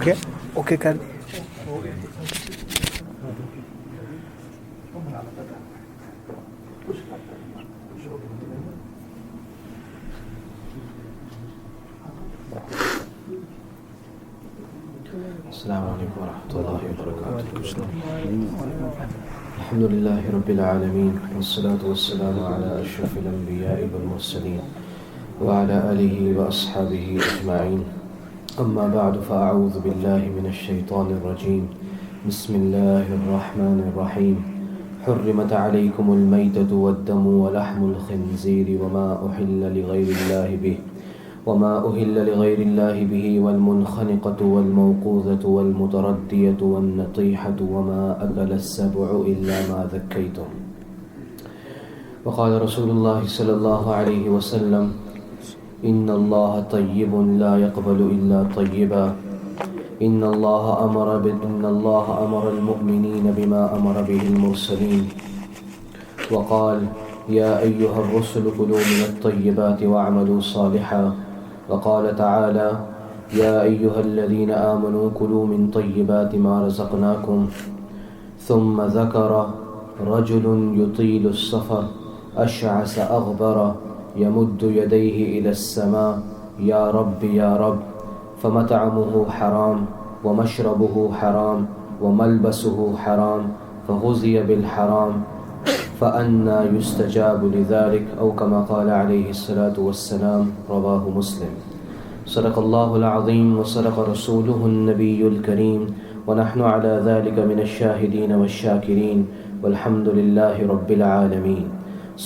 Okay کر السلام علیکم ورحمۃ اللہ وبرکاتہ. الحمد للہ رب العالمین والصلاة والسلام علی اشرف الانبیاء والمرسلین وعلى آلہ واصحابہ اجمعین. اما بعد فاعوذ باللہ من الشیطان الرجیم. بسم اللہ الرحمن الرحیم. حرمت علیکم المیتۃ والدم ولحم الخنزیر وما أهل لغیر اللہ به والمنخنقة والموقوذة والمتردية والنطيحة وما أكل السبع إلا ما ذكيتم. وقال رسول الله صلى الله عليه وسلم إن الله طيب لا يقبل إلا طيبا. إن الله أمر المؤمنين بما أمر به المرسلين. وقال يا أيها الرسل كلوا من الطيبات واعملوا صالحا. وقال تعالى يا أيها الذين آمنوا كلوا من طيبات ما رزقناكم. ثم ذكر رجل يطيل السفر أشعث أغبر يمد يديه إلى السماء يا رب يا رب. فمطعمه حرام ومشربه حرام وملبسه حرام فغذي بالحرام فأنى يستجاب لذلك أو كما قال عليه الصلاة والسلام. رواه مسلم. صدق الله العظيم وصدق رسوله النبي الكريم ونحن على ذلك من الشاهدين والشاكرين والحمد لله رب العالمين.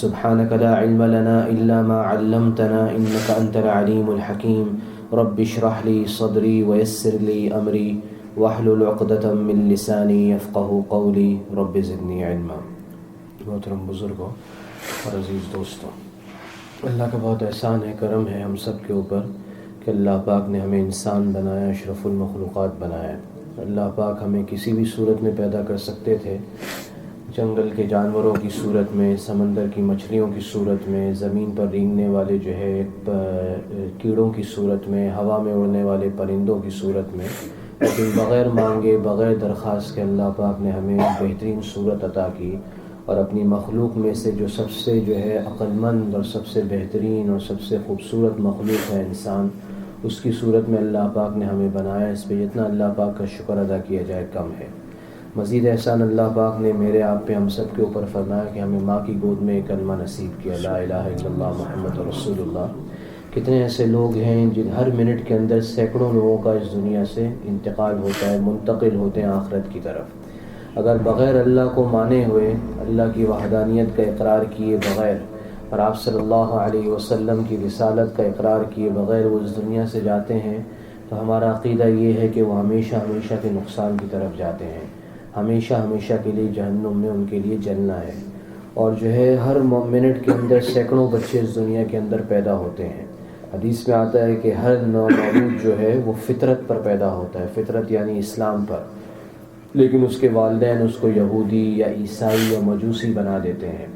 سبحانك لا علم لنا إلا ما علمتنا إنك أنت العليم الحكيم. رب اشرح لي صدري ويسر لي أمري واحلل عقدة من لساني يفقهوا قولي. رب زدني علما. محترم بزرگوں اور عزیز دوستوں، اللہ کا بہت احسان ہے، کرم ہے ہم سب کے اوپر کہ اللہ پاک نے ہمیں انسان بنایا، اشرف المخلوقات بنایا. اللہ پاک ہمیں کسی بھی صورت میں پیدا کر سکتے تھے، جنگل کے جانوروں کی صورت میں، سمندر کی مچھلیوں کی صورت میں، زمین پر رینگنے والے جو ہے کیڑوں کی صورت میں، ہوا میں اڑنے والے پرندوں کی صورت میں، لیکن بغیر مانگے، بغیر درخواست کے اللہ پاک نے ہمیں بہترین صورت عطا کی. اور اپنی مخلوق میں سے جو سب سے جو ہے عقل مند اور سب سے بہترین اور سب سے خوبصورت مخلوق ہے انسان، اس کی صورت میں اللہ پاک نے ہمیں بنایا. اس پہ جتنا اللہ پاک کا شکر ادا کیا جائے کم ہے. مزید احسان اللہ پاک نے میرے آپ پہ ہم سب کے اوپر فرمایا کہ ہمیں ماں کی گود میں ایک کلمہ نصیب کیا، لا الہ الا اللہ محمد رسول اللہ. کتنے ایسے لوگ ہیں جن ہر منٹ کے اندر سینکڑوں لوگوں کا اس دنیا سے انتقال ہوتا ہے، منتقل ہوتے ہیں آخرت کی طرف. اگر بغیر اللہ کو مانے ہوئے، اللہ کی وحدانیت کا اقرار کیے بغیر اور آپ صلی اللہ علیہ وسلم کی رسالت کا اقرار کیے بغیر وہ اس دنیا سے جاتے ہیں تو ہمارا عقیدہ یہ ہے کہ وہ ہمیشہ ہمیشہ کے نقصان کی طرف جاتے ہیں، ہمیشہ ہمیشہ کے لیے جہنم میں ان کے لیے جلنا ہے. اور جو ہے ہر منٹ کے اندر سینکڑوں بچے اس دنیا کے اندر پیدا ہوتے ہیں. حدیث میں آتا ہے کہ ہر نو مولود جو ہے وہ فطرت پر پیدا ہوتا ہے، فطرت یعنی اسلام پر، لیکن اس کے والدین اس کو یہودی یا عیسائی یا مجوسی بنا دیتے ہیں.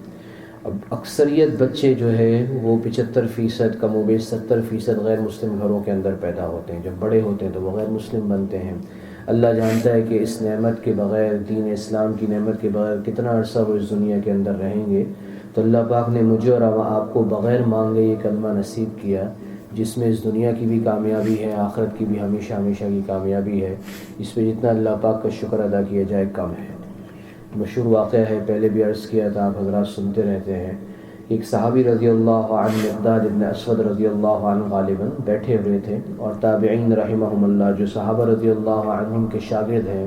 اب اکثریت بچے جو ہے وہ 75% کم و بیش 70% غیر مسلم گھروں کے اندر پیدا ہوتے ہیں. جب بڑے ہوتے ہیں تو وہ غیر مسلم بنتے ہیں. اللہ جانتا ہے کہ اس نعمت کے بغیر، دین اسلام کی نعمت کے بغیر کتنا عرصہ وہ اس دنیا کے اندر رہیں گے. تو اللہ پاک نے مجھے اور آپ کو بغیر مانگے یہ کلمہ نصیب کیا، جس میں اس دنیا کی بھی کامیابی ہے، آخرت کی بھی ہمیشہ ہمیشہ کی کامیابی ہے. اس پہ جتنا اللہ پاک کا شکر ادا کیا جائے کم ہے. مشہور واقعہ ہے، پہلے بھی عرض کیا تھا، آپ حضرات سنتے رہتے ہیں. ایک صحابی رضی اللہ عنہ مقداد ابن اسود رضی اللہ عنہ غالباً بیٹھے ہوئے تھے، اور تابعین رحمہم اللہ جو صحابہ رضی اللہ عنہم کے شاگرد ہیں،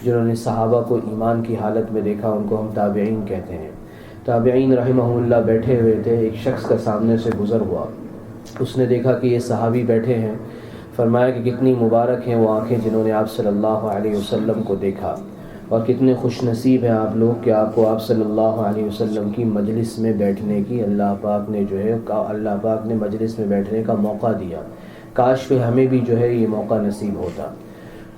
جنہوں نے صحابہ کو ایمان کی حالت میں دیکھا، ان کو ہم تابعین کہتے ہیں. تابعین رحمہم اللہ بیٹھے ہوئے تھے. ایک شخص کا سامنے سے گزر ہوا، اس نے دیکھا کہ یہ صحابی بیٹھے ہیں. فرمایا کہ کتنی مبارک ہیں وہ آنکھیں جنہوں نے آپ صلی اللہ علیہ وسلم کو دیکھا، اور کتنے خوش نصیب ہیں آپ لوگ کہ آپ کو آپ صلی اللہ علیہ وسلم کی مجلس میں بیٹھنے کی اللہ پاک نے جو ہے مجلس میں بیٹھنے کا موقع دیا. کاش پہ ہمیں بھی جو ہے یہ موقع نصیب ہوتا.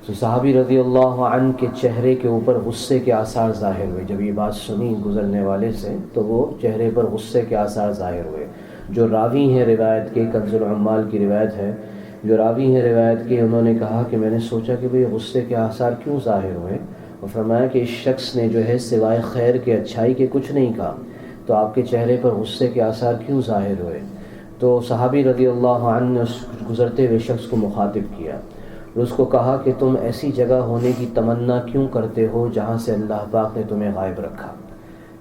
تو صحابی رضی اللہ عنہ کے چہرے کے اوپر غصے کے آثار ظاہر ہوئے. جب یہ بات سنی گزرنے والے سے تو وہ چہرے پر غصے کے آثار ظاہر ہوئے. جو راوی ہیں روایت کے، کنز العمال کی روایت ہے، جو راوی ہیں روایت کے، انہوں نے کہا کہ میں نے سوچا کہ بھئی غصے کے آثار کیوں ظاہر ہوئے، اور فرمایا کہ اس شخص نے جو ہے سوائے خیر کے اچھائی کے کچھ نہیں کہا، تو آپ کے چہرے پر غصے کے آثار کیوں ظاہر ہوئے؟ تو صحابی رضی اللہ عنہ نے اس گزرتے ہوئے شخص کو مخاطب کیا اور اس کو کہا کہ تم ایسی جگہ ہونے کی تمنا کیوں کرتے ہو جہاں سے اللہ پاک نے تمہیں غائب رکھا؟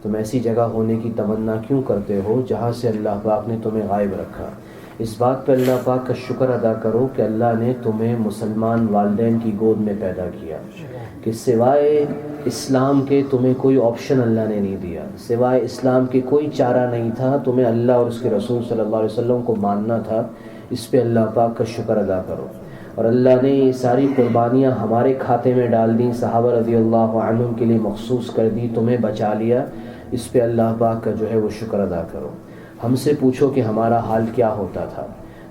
تم ایسی جگہ ہونے کی تمنا کیوں کرتے ہو جہاں سے اللہ پاک نے تمہیں غائب رکھا؟ اس بات پہ اللہ پاک کا شکر ادا کرو کہ اللہ نے تمہیں مسلمان والدین کی گود میں پیدا کیا، کہ سوائے اسلام کے تمہیں کوئی آپشن اللہ نے نہیں دیا، سوائے اسلام کے کوئی چارہ نہیں تھا، تمہیں اللہ اور اس کے رسول صلی اللہ علیہ وسلم کو ماننا تھا۔ اس پہ اللہ پاک کا شکر ادا کرو۔ اور اللہ نے یہ ساری قربانیاں ہمارے کھاتے میں ڈال دیں، صحابہ رضی اللہ عنہم کے لیے مخصوص کر دی، تمہیں بچا لیا، اس پہ اللہ پاک کا جو ہے وہ شکر ادا کرو۔ ہم سے پوچھو کہ ہمارا حال کیا ہوتا تھا،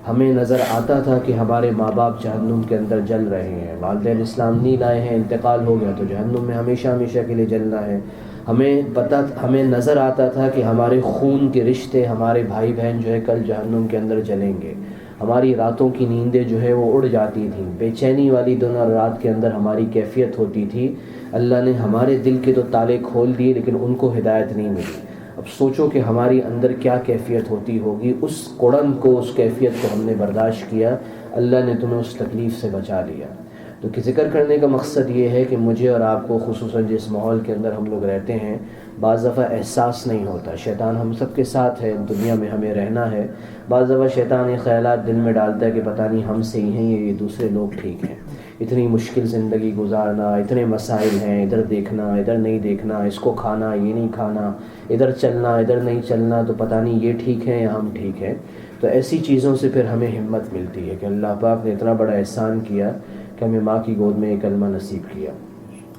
ہمیں نظر آتا تھا کہ ہمارے ماں باپ جہنم کے اندر جل رہے ہیں، والدین اسلام نہیں لائے ہیں، انتقال ہو گیا تو جہنم میں ہمیشہ ہمیشہ کے لیے جلنا ہے۔ ہمیں نظر آتا تھا کہ ہمارے خون کے رشتے، ہمارے بھائی بہن جو ہے کل جہنم کے اندر جلیں گے۔ ہماری راتوں کی نیندیں جو ہے وہ اڑ جاتی تھیں، بے چینی والی دونوں رات کے اندر ہماری کیفیت ہوتی تھی۔ اللہ نے ہمارے دل کے تو تالے کھول دیے لیکن ان کو ہدایت نہیں ملی۔ اب سوچو کہ ہماری اندر کیا کیفیت ہوتی ہوگی۔ اس کڑن کو، اس کیفیت کو ہم نے برداشت کیا، اللہ نے تمہیں اس تکلیف سے بچا لیا۔ تو ذکر کرنے کا مقصد یہ ہے کہ مجھے اور آپ کو، خصوصاً جس ماحول کے اندر ہم لوگ رہتے ہیں، بعض دفعہ احساس نہیں ہوتا۔ شیطان ہم سب کے ساتھ ہے، دنیا میں ہمیں رہنا ہے۔ بعض دفعہ شیطان یہ خیالات دل میں ڈالتا ہے کہ پتہ نہیں ہم سے ہی ہیں یہ دوسرے لوگ ٹھیک ہیں، اتنی مشکل زندگی گزارنا، اتنے مسائل ہیں، ادھر دیکھنا ادھر نہیں دیکھنا، اس کو کھانا یہ نہیں کھانا، ادھر چلنا ادھر نہیں چلنا، تو پتہ نہیں یہ ٹھیک ہے یا ہم ٹھیک ہیں۔ تو ایسی چیزوں سے پھر ہمیں ہمت ملتی ہے کہ اللہ پاک نے اتنا بڑا احسان کیا کہ ہمیں ماں کی گود میں ایک کلمہ نصیب کیا۔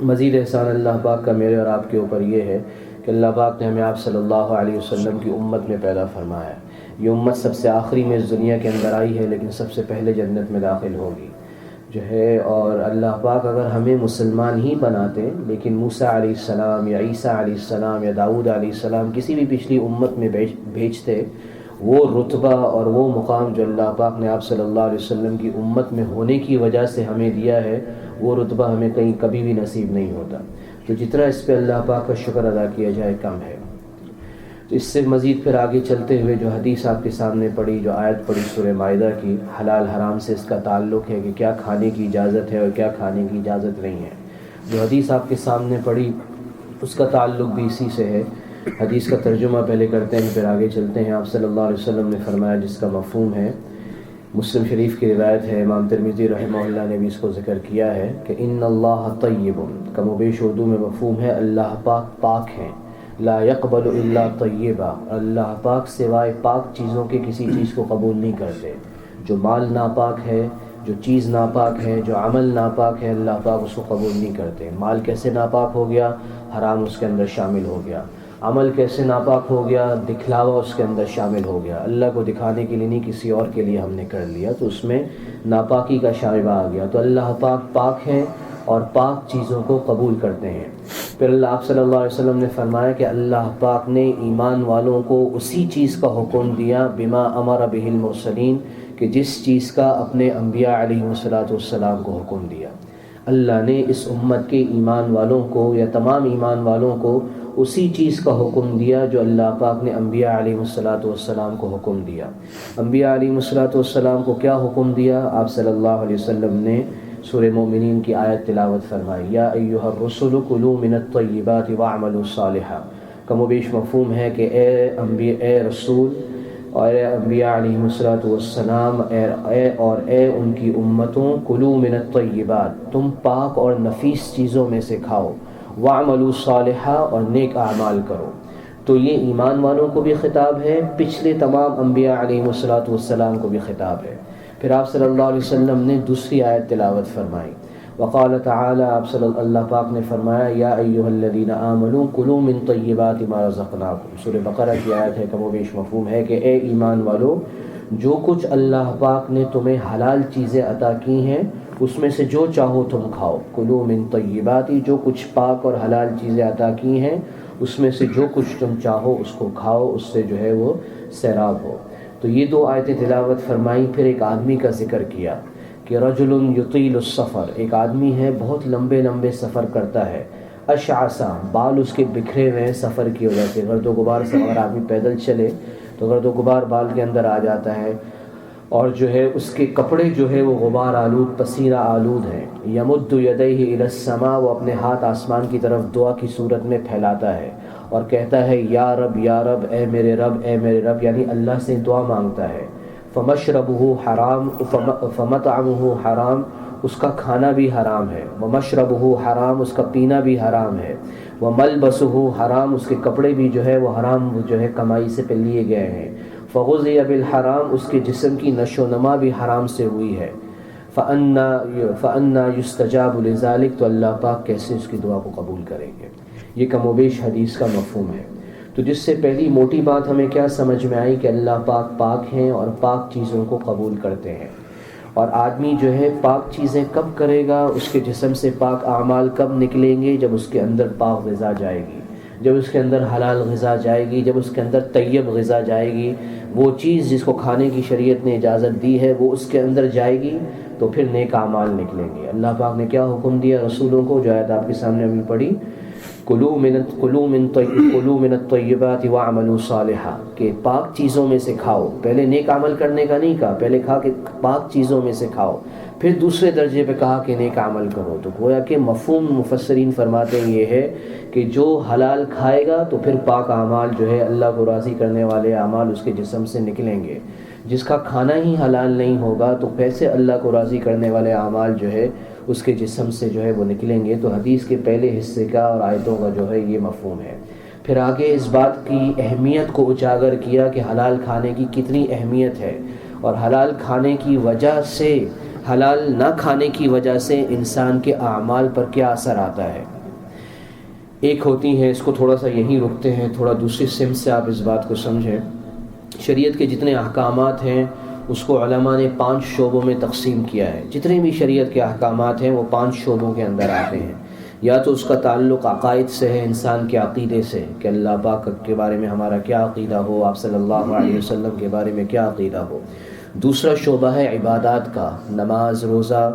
مزید احسان اللہ پاک کا میرے اور آپ کے اوپر یہ ہے کہ اللہ پاک نے ہمیں آپ صلی اللہ علیہ وسلم کی امت میں پیدا فرمایا۔ یہ امت سب سے آخری میں اس دنیا کے اندر آئی ہے لیکن سب سے پہلے جنت میں داخل ہوگی جو ہے۔ اور اللہ پاک اگر ہمیں مسلمان ہی بناتے، لیکن موسیٰ علیہ السلام یا عیسیٰ علیہ السلام یا داؤد علیہ السلام کسی بھی پچھلی امت میں بھیجتے، وہ رتبہ اور وہ مقام جو اللہ پاک نے آپ صلی اللہ علیہ وسلم کی امت میں ہونے کی وجہ سے ہمیں دیا ہے، وہ رتبہ ہمیں کہیں کبھی بھی نصیب نہیں ہوتا۔ تو جتنا اس پہ اللہ پاک کا شکر ادا کیا جائے کم ہے۔ تو اس سے مزید پھر آگے چلتے ہوئے جو حدیث آپ کے سامنے پڑھی، جو آیت پڑھی سورہ مائدہ کی، حلال حرام سے اس کا تعلق ہے کہ کیا کھانے کی اجازت ہے اور کیا کھانے کی اجازت نہیں ہے۔ جو حدیث آپ کے سامنے پڑھی اس کا تعلق بھی اسی سے ہے۔ حدیث کا ترجمہ پہلے کرتے ہیں پھر آگے چلتے ہیں۔ آپ صلی اللہ علیہ وسلم نے فرمایا، جس کا مفہوم ہے، مسلم شریف کی روایت ہے، امام ترمذی رحمہ اللہ نے بھی اس کو ذکر کیا ہے کہ ان اللہ طیب، کم و بیش اردو میں مفہوم ہے اللہ پاک پاک ہیں، لا يقبل الا طیبا، اللہ پاک سوائے پاک چیزوں کے کسی چیز کو قبول نہیں کرتے۔ جو مال ناپاک ہے، جو چیز ناپاک ہے، جو عمل ناپاک ہے، اللہ پاک اس کو قبول نہیں کرتے۔ مال کیسے ناپاک ہو گیا؟ حرام اس کے اندر شامل ہو گیا۔ عمل کیسے ناپاک ہو گیا؟ دکھلاوا اس کے اندر شامل ہو گیا۔ اللہ کو دکھانے کے لیے نہیں، کسی اور کے لیے ہم نے کر لیا تو اس میں ناپاکی کا شائبہ آ گیا۔ تو اللہ پاک پاک ہیں اور پاک چیزوں کو قبول کرتے ہیں۔ پھر اللہ آپ صلی اللہ علیہ وسلم نے فرمایا کہ اللہ پاک نے ایمان والوں کو اسی چیز کا حکم دیا، بما امر بہ المرسلین، کہ جس چیز کا اپنے انبیاء علیہ السلام کو حکم دیا۔ اللہ نے اس امت کے ایمان والوں کو یا تمام ایمان والوں کو اسی چیز کا حکم دیا جو اللہ پاک نے انبیاء علیہ السلام کو حکم دیا۔ انبیاء علیہ السلام کو کیا حکم دیا؟ آپ صلی اللہ علیہ وسلم نے سورہ مومنین کی آیت تلاوت فرمائی، یا ایھا الرسل کلوا من الطیبات واعملوا صالحا۔ کم و بیش مفہوم ہے کہ اے رسول اور اے انبیاء علیہ السلام اور اے ان کی امتوں، کلوا من الطیبات، تم پاک اور نفیس چیزوں میں سے کھاؤ، وَاعْمَلُوا صَالِحًا، اور نیک اعمال کرو۔ تو یہ ایمان والوں کو بھی خطاب ہے، پچھلے تمام انبیاء علیہ السلام کو بھی خطاب ہے۔ پھر آپ صلی اللہ علیہ وسلم نے دوسری آیت تلاوت فرمائی، وقال تعالی، آپ صلی اللہ پاک نے فرمایا، یا ایھا الذین آمنوا کلوا من طیبات ما رزقناکم۔ سورہ بقرہ کی آیت ہے، کم و بیش مفہوم ہے کہ اے ایمان والو، جو کچھ اللہ پاک نے تمہیں حلال چیزیں عطا کی ہیں اس میں سے جو چاہو تم کھاؤ۔ کلوا من طیبات، جو کچھ پاک اور حلال چیزیں عطا کی ہیں اس میں سے جو کچھ تم چاہو اس کو کھاؤ، اس سے جو ہے وہ سیراب ہو۔ تو تو یہ 2 آیتیں تلاوت فرمائیں. پھر ایک آدمی کا ذکر کیا کہ رجل یطیل السفر، ایک آدمی ہے بہت لمبے لمبے سفر کرتا ہے. اشعثا، بال اس کے بکھرے ہوئے ہیں سفر کی وجہ سے. گرد و غبار سے اگر آدمی پیدل چلے تو گرد و غبار بال کے اندر آ جاتا ہے، اور جو ہے اس کے کپڑے جو ہے وہ غبار آلود پسینہ آلود ہیں. یمد یدیہ الی السماء، وہ اپنے ہاتھ آسمان کی طرف دعا کی صورت میں پھیلاتا ہے اور کہتا ہے یا رب یا رب، اے میرے رب اے میرے رب، یعنی اللہ سے دعا مانگتا ہے. فمشربہ حرام فمطعمہ حرام، اس کا کھانا بھی حرام ہے. ومشربہ حرام، اس کا پینا بھی حرام ہے. وملبسہ حرام، اس کے کپڑے بھی جو ہے وہ حرام جو ہے کمائی سے پہ لیے گئے ہیں. فغذی بالحرام، اس کے جسم کی نشو و نما بھی حرام سے ہوئی ہے. فأنا یستجاب لذلک، تو اللہ پاک کیسے اس کی دعا کو قبول کریں گے. یہ کم و بیش حدیث کا مفہوم ہے. تو جس سے پہلی موٹی بات ہمیں کیا سمجھ میں آئی کہ اللہ پاک پاک ہیں اور پاک چیزوں کو قبول کرتے ہیں. اور آدمی جو ہے پاک چیزیں کب کرے گا، اس کے جسم سے پاک اعمال کب نکلیں گے، جب اس کے اندر پاک غذا جائے گی، جب اس کے اندر حلال غذا جائے گی، جب اس کے اندر طیب غذا جائے گی. وہ چیز جس کو کھانے کی شریعت نے اجازت دی ہے وہ اس کے اندر جائے گی تو پھر نیک اعمال نکلیں گے. اللہ پاک نے کیا حکم دیا رسولوں کو، جو آیت آپ کے سامنے ابھی پڑھی، کلوا من الطیبات واعملوا صالحا، کہ پاک چیزوں میں سے کھاؤ. پہلے نیک عمل کرنے کا نہیں کہا، پہلے کہا کہ پاک چیزوں میں سے کھاؤ، پھر دوسرے درجے پہ کہا کہ نیک عمل کرو. تو گویا کہ مفہوم مفسرین فرماتے ہیں یہ ہے کہ جو حلال کھائے گا تو پھر پاک اعمال جو ہے اللہ کو راضی کرنے والے اعمال اس کے جسم سے نکلیں گے. جس کا کھانا ہی حلال نہیں ہوگا تو کیسے اللہ کو راضی کرنے والے اعمال جو ہے اس کے جسم سے جو ہے وہ نکلیں گے. تو حدیث کے پہلے حصے کا اور آیتوں کا جو ہے یہ مفہوم ہے. پھر آگے اس بات کی اہمیت کو اجاگر کیا کہ حلال کھانے کی کتنی اہمیت ہے، اور حلال کھانے کی وجہ سے، حلال نہ کھانے کی وجہ سے انسان کے اعمال پر کیا اثر آتا ہے. ایک ہوتی ہیں، اس کو تھوڑا سا یہیں رکتے ہیں، تھوڑا دوسری سمت سے آپ اس بات کو سمجھیں. شریعت کے جتنے احکامات ہیں اس کو علماء نے 5 شعبوں میں تقسیم کیا ہے. جتنے بھی شریعت کے احکامات ہیں وہ 5 شعبوں کے اندر آتے ہیں. یا تو اس کا تعلق عقائد سے ہے، انسان کے عقیدے سے، کہ اللہ پاک کے بارے میں ہمارا کیا عقیدہ ہو، آپ صلی اللہ علیہ وسلم کے بارے میں کیا عقیدہ ہو. دوسرا شعبہ ہے عبادات کا، نماز، روزہ،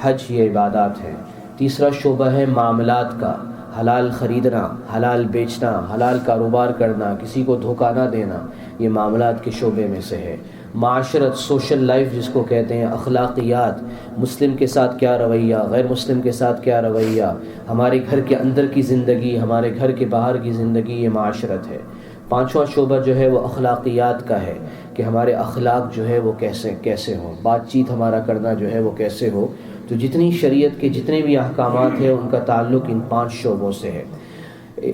حج، یہ عبادات ہیں. تیسرا شعبہ ہے معاملات کا، حلال خریدنا، حلال بیچنا، حلال کاروبار کرنا، کسی کو دھوکہ نہ دینا، یہ معاملات کے شعبے میں سے ہے. معاشرت، سوشل لائف جس کو کہتے ہیں، اخلاقیات، مسلم کے ساتھ کیا رویہ، غیر مسلم کے ساتھ کیا رویہ، ہمارے گھر کے اندر کی زندگی، ہمارے گھر کے باہر کی زندگی، یہ معاشرت ہے. 5واں شعبہ جو ہے وہ اخلاقیات کا ہے کہ ہمارے اخلاق جو ہے وہ کیسے ہوں، بات چیت ہمارا کرنا جو ہے وہ کیسے ہو. تو جتنی شریعت کے جتنے بھی احکامات ہیں ان کا تعلق ان 5 شعبوں سے ہے.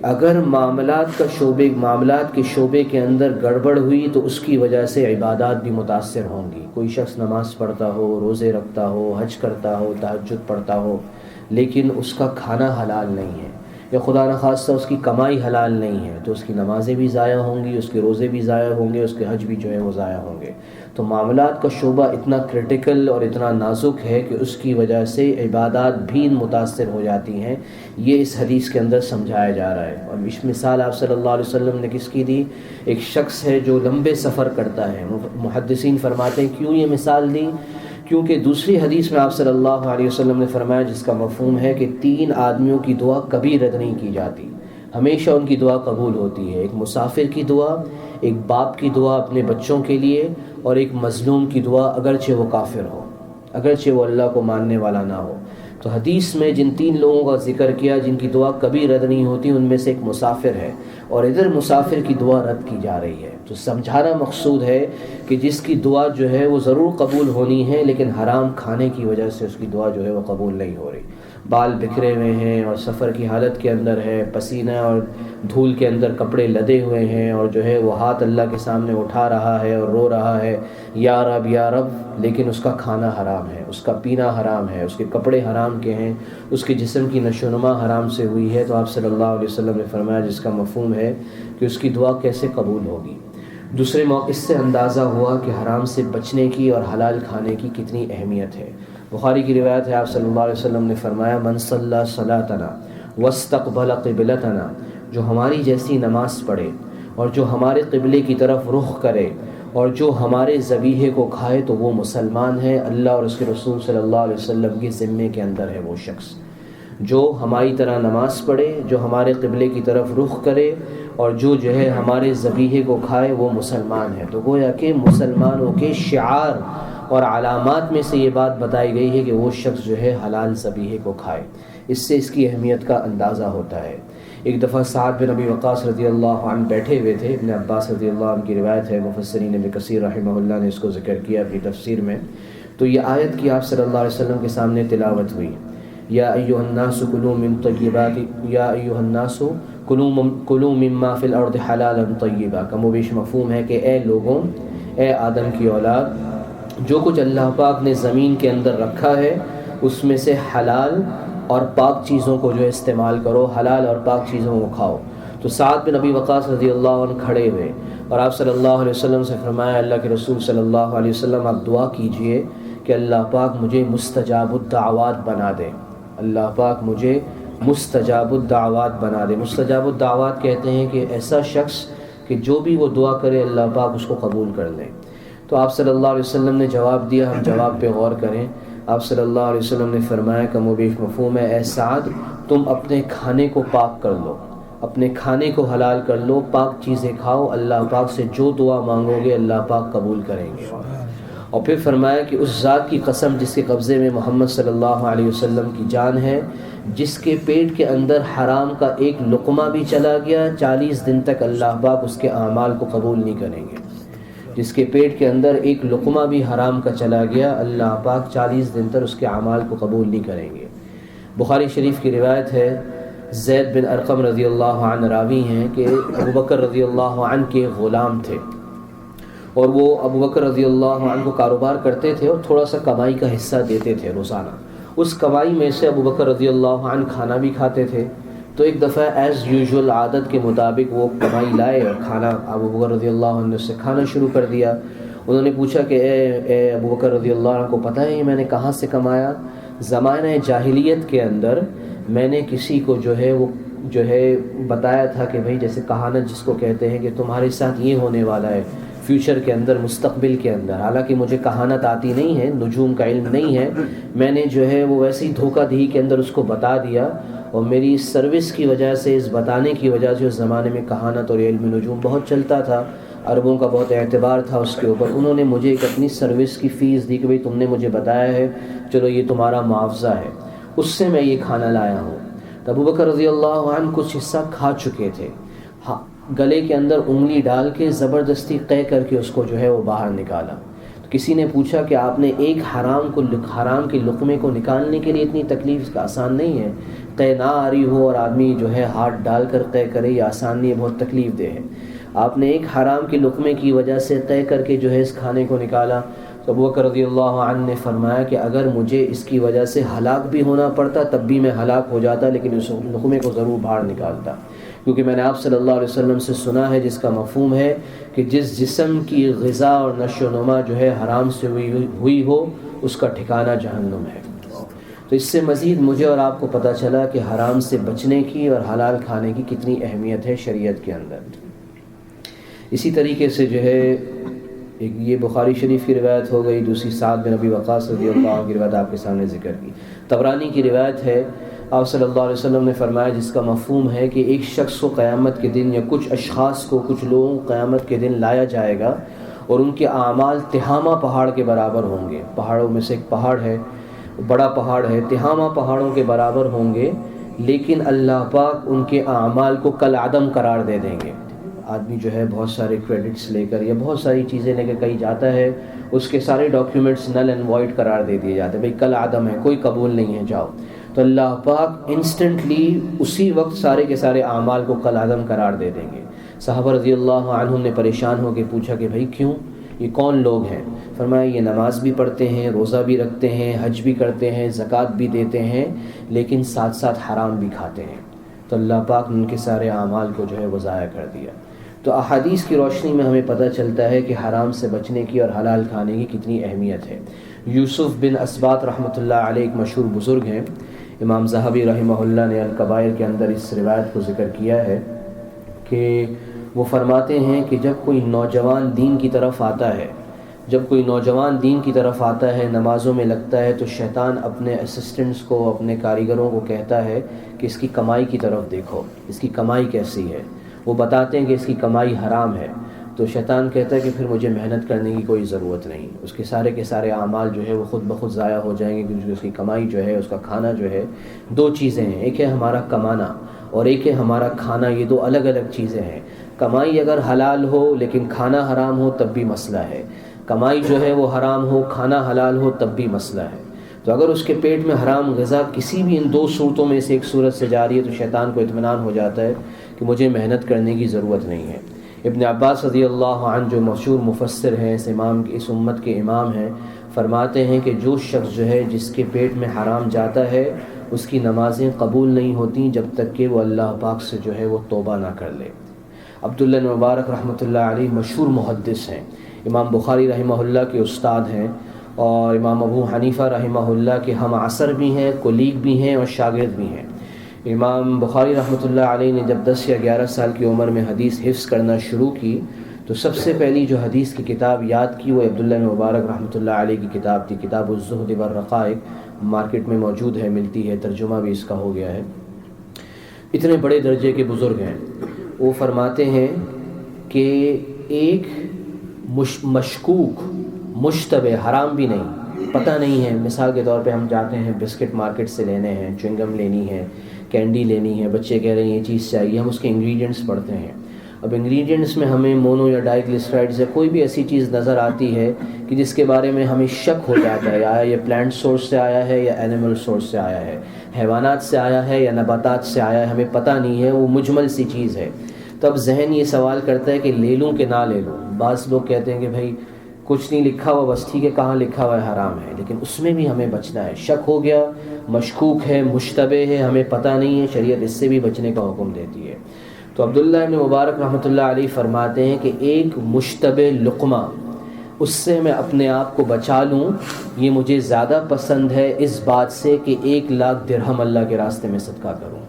اگر معاملات کے شعبے کے اندر گڑبڑ ہوئی تو اس کی وجہ سے عبادات بھی متاثر ہوں گی. کوئی شخص نماز پڑھتا ہو، روزے رکھتا ہو، حج کرتا ہو، تہجد پڑھتا ہو، لیکن اس کا کھانا حلال نہیں ہے، یا خدا نخواستہ اس کی کمائی حلال نہیں ہے، تو اس کی نمازیں بھی ضائع ہوں گی، اس کے روزے بھی ضائع ہوں گے، اس کے حج بھی جو ہے وہ ضائع ہوں گے. تو معاملات کا شعبہ اتنا کرٹیکل اور اتنا نازک ہے کہ اس کی وجہ سے عبادات بھی متاثر ہو جاتی ہیں. یہ اس حدیث کے اندر سمجھایا جا رہا ہے. اور اس مثال آپ صلی اللہ علیہ وسلم نے کس کی دی؟ ایک شخص ہے جو لمبے سفر کرتا ہے. محدثین فرماتے ہیں کیوں یہ مثال دی؟ کیونکہ دوسری حدیث میں آپ صلی اللہ علیہ وسلم نے فرمایا، جس کا مفہوم ہے کہ 3 آدمیوں کی دعا کبھی رد نہیں کی جاتی، ہمیشہ ان کی دعا قبول ہوتی ہے. ایک مسافر کی دعا، ایک باپ کی دعا اپنے بچوں کے لیے، اور ایک مظلوم کی دعا اگرچہ وہ کافر ہو، اگرچہ وہ اللہ کو ماننے والا نہ ہو. تو حدیث میں جن 3 لوگوں کا ذکر کیا جن کی دعا کبھی رد نہیں ہوتی، ان میں سے ایک مسافر ہے، اور ادھر مسافر کی دعا رد کی جا رہی ہے. تو سمجھانا مقصود ہے کہ جس کی دعا جو ہے وہ ضرور قبول ہونی ہے، لیکن حرام کھانے کی وجہ سے اس کی دعا جو ہے وہ قبول نہیں ہو رہی. بال بکھرے ہوئے ہیں اور سفر کی حالت کے اندر ہے، پسینہ اور دھول کے اندر کپڑے لدے ہوئے ہیں، اور جو ہے وہ ہاتھ اللہ کے سامنے اٹھا رہا ہے اور رو رہا ہے یا رب یا رب، لیکن اس کا کھانا حرام ہے، اس کا پینا حرام ہے، اس کے کپڑے حرام کے ہیں، اس کے جسم کی نشو و نما حرام سے ہوئی ہے. تو آپ صلی اللہ علیہ وسلم نے فرمایا جس کا مفہوم ہے کہ اس کی دعا کیسے قبول ہوگی. دوسرے موقع سے اندازہ ہوا کہ حرام سے بچنے کی اور حلال کھانے کی کتنی اہمیت ہے. بخاری کی روایت ہے، آپ صلی اللہ علیہ وسلم نے فرمایا من صلی صلاتنا واستقبل قبلتنا، جو ہماری جیسی نماز پڑھے اور جو ہمارے قبلے کی طرف رخ کرے اور جو ہمارے ذبیحے کو کھائے تو وہ مسلمان ہے، اللہ اور اس کے رسول صلی اللہ علیہ وسلم کے ذمے کے اندر ہے وہ شخص۔ جو ہماری طرح نماز پڑھے، جو ہمارے قبلے کی طرف رخ کرے اور جو ہے ہمارے ذبیحے کو کھائے وہ مسلمان ہے۔ تو گویا کہ مسلمانوں کے شعار اور علامات میں سے یہ بات بتائی گئی ہے کہ وہ شخص جو ہے حلال ذبیحے کو کھائے۔ اس سے اس کی اہمیت کا اندازہ ہوتا ہے۔ ایک دفعہ سعد بن ابی وقاص رضی اللہ عنہ بیٹھے ہوئے تھے، ابن عباس رضی اللہ عنہ کی روایت ہے، مفسرین ابن کثیر رحمہ اللہ نے اس کو ذکر کیا اپنی تفسیر میں۔ تو یہ آیت کی آپ صلی اللہ علیہ وسلم کے سامنے تلاوت ہوئی، یا ایھا الناس کلوا من طیبات یا ایھا الناس کلوا مما فی الارض حلالا طیبا، کم و بیش مفہوم ہے کہ اے لوگوں، اے آدم کی اولاد، جو کچھ اللہ پاک نے زمین کے اندر رکھا ہے اس میں سے حلال اور پاک چیزوں کو جو استعمال کرو، حلال اور پاک چیزوں کو کھاؤ۔ تو سعد بن ابی وقاص رضی اللہ عنہ کھڑے ہوئے اور آپ صلی اللہ علیہ وسلم سے فرمایا، اللہ کے رسول صلی اللہ علیہ وسلم آپ دعا کیجئے کہ اللہ پاک مجھے مستجاب الدعوات بنا دے، اللہ پاک مجھے مستجاب الدعوات بنا دے۔ مستجاب الدعوات کہتے ہیں کہ ایسا شخص کہ جو بھی وہ دعا کرے اللہ پاک اس کو قبول کر لے۔ تو آپ صلی اللہ علیہ وسلم نے جواب دیا، ہم جواب پہ غور کریں۔ آپ صلی اللہ علیہ وسلم نے فرمایا، کم و بیش مفہوم ہے، اے سعد تم اپنے کھانے کو پاک کر لو، اپنے کھانے کو حلال کر لو، پاک چیزیں کھاؤ، اللہ پاک سے جو دعا مانگو گے اللہ پاک قبول کریں گے۔ اور پھر فرمایا کہ اس ذات کی قسم جس کے قبضے میں محمد صلی اللہ علیہ وسلم کی جان ہے، جس کے پیٹ کے اندر حرام کا ایک لقمہ بھی چلا گیا 40 دن تک اللہ پاک اس کے اعمال کو قبول نہیں کریں گے۔ جس کے پیٹ کے اندر ایک لقمہ بھی حرام کا چلا گیا اللہ پاک 40 دن تک اس کے اعمال کو قبول نہیں کریں گے۔ بخاری شریف کی روایت ہے، زید بن ارقم رضی اللہ عنہ راوی ہیں کہ ابو بکر رضی اللہ عنہ کے غلام تھے، اور وہ ابو بکر رضی اللہ عنہ کو کاروبار کرتے تھے اور تھوڑا سا کمائی کا حصہ دیتے تھے روزانہ۔ اس کمائی میں سے ابو بکر رضی اللہ عنہ کھانا بھی کھاتے تھے۔ تو ایک دفعہ ایز یوزول عادت کے مطابق وہ کمائی لائے اور کھانا ابو بکر رضی اللہ عنہ نے اس سے کھانا شروع کر دیا۔ انہوں نے پوچھا کہ اے ابو بکر رضی اللہ عنہ کو پتہ ہے یہ میں نے کہاں سے کمایا؟ زمانہ جاہلیت کے اندر میں نے کسی کو وہ بتایا تھا کہ بھائی جیسے کہانت جس کو کہتے ہیں کہ تمہارے ساتھ یہ ہونے والا ہے فیوچر کے اندر، مستقبل کے اندر۔ حالانکہ مجھے کہانت آتی نہیں ہے، نجوم کا علم نہیں ہے، میں نے وہ ویسے ہی دھوکہ دہی کے اندر اس کو بتا دیا، اور میری اس سروس کی وجہ سے، اس بتانے کی وجہ سے اس زمانے میں کہانت اور علم نجوم بہت چلتا تھا، عربوں کا بہت اعتبار تھا اس کے اوپر۔ انہوں نے مجھے ایک اپنی سروس کی فیس دی کہ بھائی تم نے مجھے بتایا ہے، چلو یہ تمہارا معاوضہ ہے، اس سے میں یہ کھانا لایا ہوں۔ تو ابو بکر رضی اللہ عنہ کچھ حصہ کھا چکے تھے، گلے کے اندر انگلی ڈال کے زبردستی قے کر کے اس کو وہ باہر نکالا۔ تو کسی نے پوچھا کہ آپ نے ایک حرام کے لقمے کو نکالنے کے لیے اتنی تکلیف آسان نہیں ہے، قے نہ آ رہی ہو اور آدمی ہاتھ ڈال کر قے کرے، یہ آسان نہیں ہے، بہت تکلیف دہ ہے۔ آپ نے ایک حرام کے لقمے کی وجہ سے قے کر کے اس کھانے کو نکالا۔ تو ابو بکر رضی اللہ عنہ نے فرمایا کہ اگر مجھے اس کی وجہ سے ہلاک بھی ہونا پڑتا تب بھی میں ہلاک ہو جاتا، لیکن اس لقمے کو ضرور باہر نکالتا، کیونکہ میں نے آپ صلی اللہ علیہ وسلم سے سنا ہے جس کا مفہوم ہے کہ جس جسم کی غذا اور نشو و نما حرام سے ہوئی ہو اس کا ٹھکانہ جہنم ہے۔ تو اس سے مزید مجھے اور آپ کو پتہ چلا کہ حرام سے بچنے کی اور حلال کھانے کی کتنی اہمیت ہے شریعت کے اندر۔ اسی طریقے سے ایک یہ بخاری شریف کی روایت ہو گئی، دوسری سعد بن ابی وقاص رضی اللہ عنہ کی روایت آپ کے سامنے ذکر کی۔ طبرانی کی روایت ہے، آپ صلی اللہ علیہ وسلم نے فرمایا جس کا مفہوم ہے کہ ایک شخص کو قیامت کے دن یا کچھ اشخاص کو، کچھ لوگوں کو قیامت کے دن لایا جائے گا اور ان کے اعمال تہامہ پہاڑ کے برابر ہوں گے۔ پہاڑوں میں سے ایک پہاڑ ہے، بڑا پہاڑ ہے، تہامہ پہاڑوں کے برابر ہوں گے، لیکن اللہ پاک ان کے اعمال کو کالعدم قرار دے دیں گے۔ آدمی بہت سارے کریڈٹس لے کر یا بہت ساری چیزیں لے کر کہیں جاتا ہے، اس کے سارے ڈاکیومنٹس نل اینڈ وائڈ قرار دے دیے جاتے ہیں، بھائی کل عدم ہے، کوئی قبول نہیں ہے، جاؤ۔ تو اللہ پاک انسٹنٹلی اسی وقت سارے کے سارے اعمال کو کل عدم قرار دے دیں گے۔ صحابہ رضی اللہ عنہم نے پریشان ہو کے پوچھا کہ بھائی کیوں، یہ کون لوگ ہیں؟ فرمایا یہ نماز بھی پڑھتے ہیں، روزہ بھی رکھتے ہیں، حج بھی کرتے ہیں، زکوٰۃ بھی دیتے ہیں، لیکن ساتھ ساتھ حرام بھی کھاتے ہیں۔ تو اللہ پاک نے ان کے سارے اعمال کو وہ ضائع کر دیا۔ تو احادیث کی روشنی میں ہمیں پتہ چلتا ہے کہ حرام سے بچنے کی اور حلال کھانے کی کتنی اہمیت ہے۔ یوسف بن اسباط رحمۃ اللہ علیہ ایک مشہور بزرگ ہیں، امام ذہبی رحمہ اللہ نے الکبائر کے اندر اس روایت کو ذکر کیا ہے کہ وہ فرماتے ہیں کہ جب کوئی نوجوان دین کی طرف آتا ہے نمازوں میں لگتا ہے تو شیطان اپنے اسسٹنٹس کو، اپنے کاریگروں کو کہتا ہے کہ اس کی کمائی کی طرف دیکھو، اس کی کمائی کیسی ہے۔ وہ بتاتے ہیں کہ اس کی کمائی حرام ہے، تو شیطان کہتا ہے کہ پھر مجھے محنت کرنے کی کوئی ضرورت نہیں، اس کے سارے کے سارے اعمال جو ہے وہ خود بخود ضائع ہو جائیں گے، کیونکہ اس کی کمائی جو ہے، اس کا کھانا جو ہے، دو چیزیں ہیں، ایک ہے ہمارا کمانا اور ایک ہے ہمارا کھانا، یہ دو الگ الگ چیزیں ہیں۔ کمائی اگر حلال ہو لیکن کھانا حرام ہو تب بھی مسئلہ ہے، کمائی جو ہے وہ حرام ہو، کھانا حلال ہو تب بھی مسئلہ ہے۔ تو اگر اس کے پیٹ میں حرام غذا کسی بھی ان دو صورتوں میں سے ایک صورت سے جا رہی ہے تو شیطان کو اطمینان ہو جاتا ہے کہ مجھے محنت کرنے کی ضرورت نہیں ہے۔ ابن عباس رضی اللہ عنہ جو مشہور مفسر ہیں، اس امت کے امام ہیں، فرماتے ہیں کہ جو شخص جو ہے جس کے پیٹ میں حرام جاتا ہے اس کی نمازیں قبول نہیں ہوتیں جب تک کہ وہ اللہ پاک سے جو ہے وہ توبہ نہ کر لے۔ عبداللہ بن مبارک رحمۃ اللہ علیہ مشہور محدث ہیں، امام بخاری رحمہ اللہ کے استاد ہیں، اور امام ابو حنیفہ رحمہ اللہ کے ہم عصر بھی ہیں، کولیگ بھی ہیں اور شاگرد بھی ہیں۔ امام بخاری رحمۃ اللہ علیہ نے جب 10 یا 11 سال کی عمر میں حدیث حفظ کرنا شروع کی تو سب سے پہلی جو حدیث کی کتاب یاد کی وہ عبداللہ بن مبارک رحمۃ اللہ علیہ کی کتاب تھی، کتاب الزہد والرقائق، مارکیٹ میں موجود ہے، ملتی ہے، ترجمہ بھی اس کا ہو گیا ہے۔ اتنے بڑے درجے کے بزرگ ہیں، وہ فرماتے ہیں کہ ایک مشکوک، مشتبہ، حرام بھی نہیں، پتہ نہیں ہے، مثال کے طور پہ ہم جاتے ہیں بسکٹ مارکیٹ سے لینے ہیں، چوئنگم لینی ہے، کینڈی لینی ہے، بچے کہہ رہے ہیں یہ چیز چاہیے، ہم اس کے انگریڈینٹس پڑھتے ہیں۔ اب انگریڈینٹس میں ہمیں مونو یا ڈائی گلیسرائڈز یا کوئی بھی ایسی چیز نظر آتی ہے کہ جس کے بارے میں ہمیں شک ہو جاتا ہے، آیا یہ پلانٹ سورس سے آیا ہے یا اینیمل سورس سے آیا ہے، حیوانات سے آیا ہے یا نباتات سے آیا ہے، ہمیں پتہ نہیں ہے، وہ مجمل سی چیز ہے۔ تب ذہن یہ سوال کرتا ہے کہ لے لوں کہ نہ لے لوں۔ بعض لوگ کہتے ہیں کہ بھائی کچھ نہیں لکھا ہوا، بس ٹھیک ہے، کہاں لکھا ہوا ہے حرام ہے، لیکن اس میں بھی ہمیں بچنا ہے۔ شک ہو گیا، مشکوک ہے، مشتبہ ہے، ہمیں پتہ نہیں ہے، شریعت اس سے بھی بچنے کا حکم دیتی ہے۔ تو عبداللہ بن مبارک رحمۃ اللہ علیہ فرماتے ہیں کہ ایک مشتبہ لقمہ، اس سے میں اپنے آپ کو بچا لوں، یہ مجھے زیادہ پسند ہے اس بات سے کہ 1,00,000 درہم اللہ کے راستے میں صدقہ کروں۔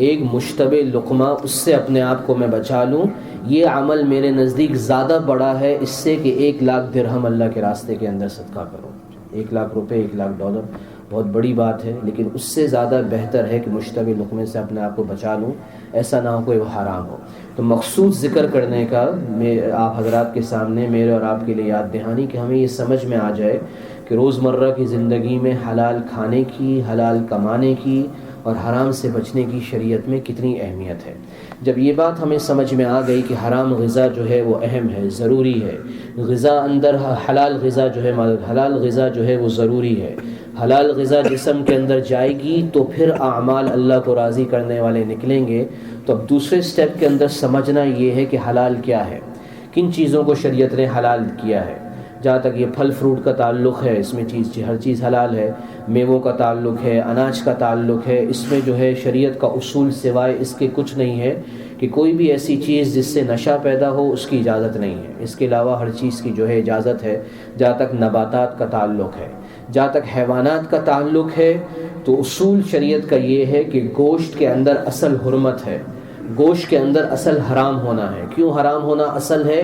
ایک مشتبہ لقمہ، اس سے اپنے آپ کو میں بچا لوں، یہ عمل میرے نزدیک زیادہ بڑا ہے اس سے کہ 1,00,000 درہم اللہ کے راستے کے اندر صدقہ کروں۔ 1,00,000 روپے، 1,00,000 ڈالر بہت بڑی بات ہے، لیکن اس سے زیادہ بہتر ہے کہ مشتبہ لقمے سے اپنے آپ کو بچا لوں، ایسا نہ ہو کوئی وہ حرام ہو۔ تو مخصوص ذکر کرنے کا آپ حضرات کے سامنے میرے اور آپ کے لیے یاد دہانی کہ ہمیں یہ سمجھ میں آ جائے کہ روزمرہ کی زندگی میں حلال کھانے کی، حلال کمانے کی اور حرام سے بچنے کی شریعت میں کتنی اہمیت ہے۔ جب یہ بات ہمیں سمجھ میں آ گئی کہ حرام غذا جو ہے وہ اہم ہے، ضروری ہے، غذا اندر حلال غذا جو ہے وہ ضروری ہے، حلال غذا جسم کے اندر جائے گی تو پھر اعمال اللہ کو راضی کرنے والے نکلیں گے۔ تو اب دوسرے سٹیپ کے اندر سمجھنا یہ ہے کہ حلال کیا ہے، کن چیزوں کو شریعت نے حلال کیا ہے۔ جہاں تک یہ پھل فروٹ کا تعلق ہے، اس میں ہر چیز حلال ہے، میووں کا تعلق ہے، اناج کا تعلق ہے، اس میں جو ہے شریعت کا اصول سوائے اس کے کچھ نہیں ہے کہ کوئی بھی ایسی چیز جس سے نشہ پیدا ہو اس کی اجازت نہیں ہے، اس کے علاوہ ہر چیز کی جو ہے اجازت ہے۔ جہاں تک نباتات کا تعلق ہے، جہاں تک حیوانات کا تعلق ہے، تو اصول شریعت کا یہ ہے کہ گوشت کے اندر اصل حرمت ہے، گوشت کے اندر اصل حرام ہونا ہے۔ کیوں حرام ہونا اصل ہے؟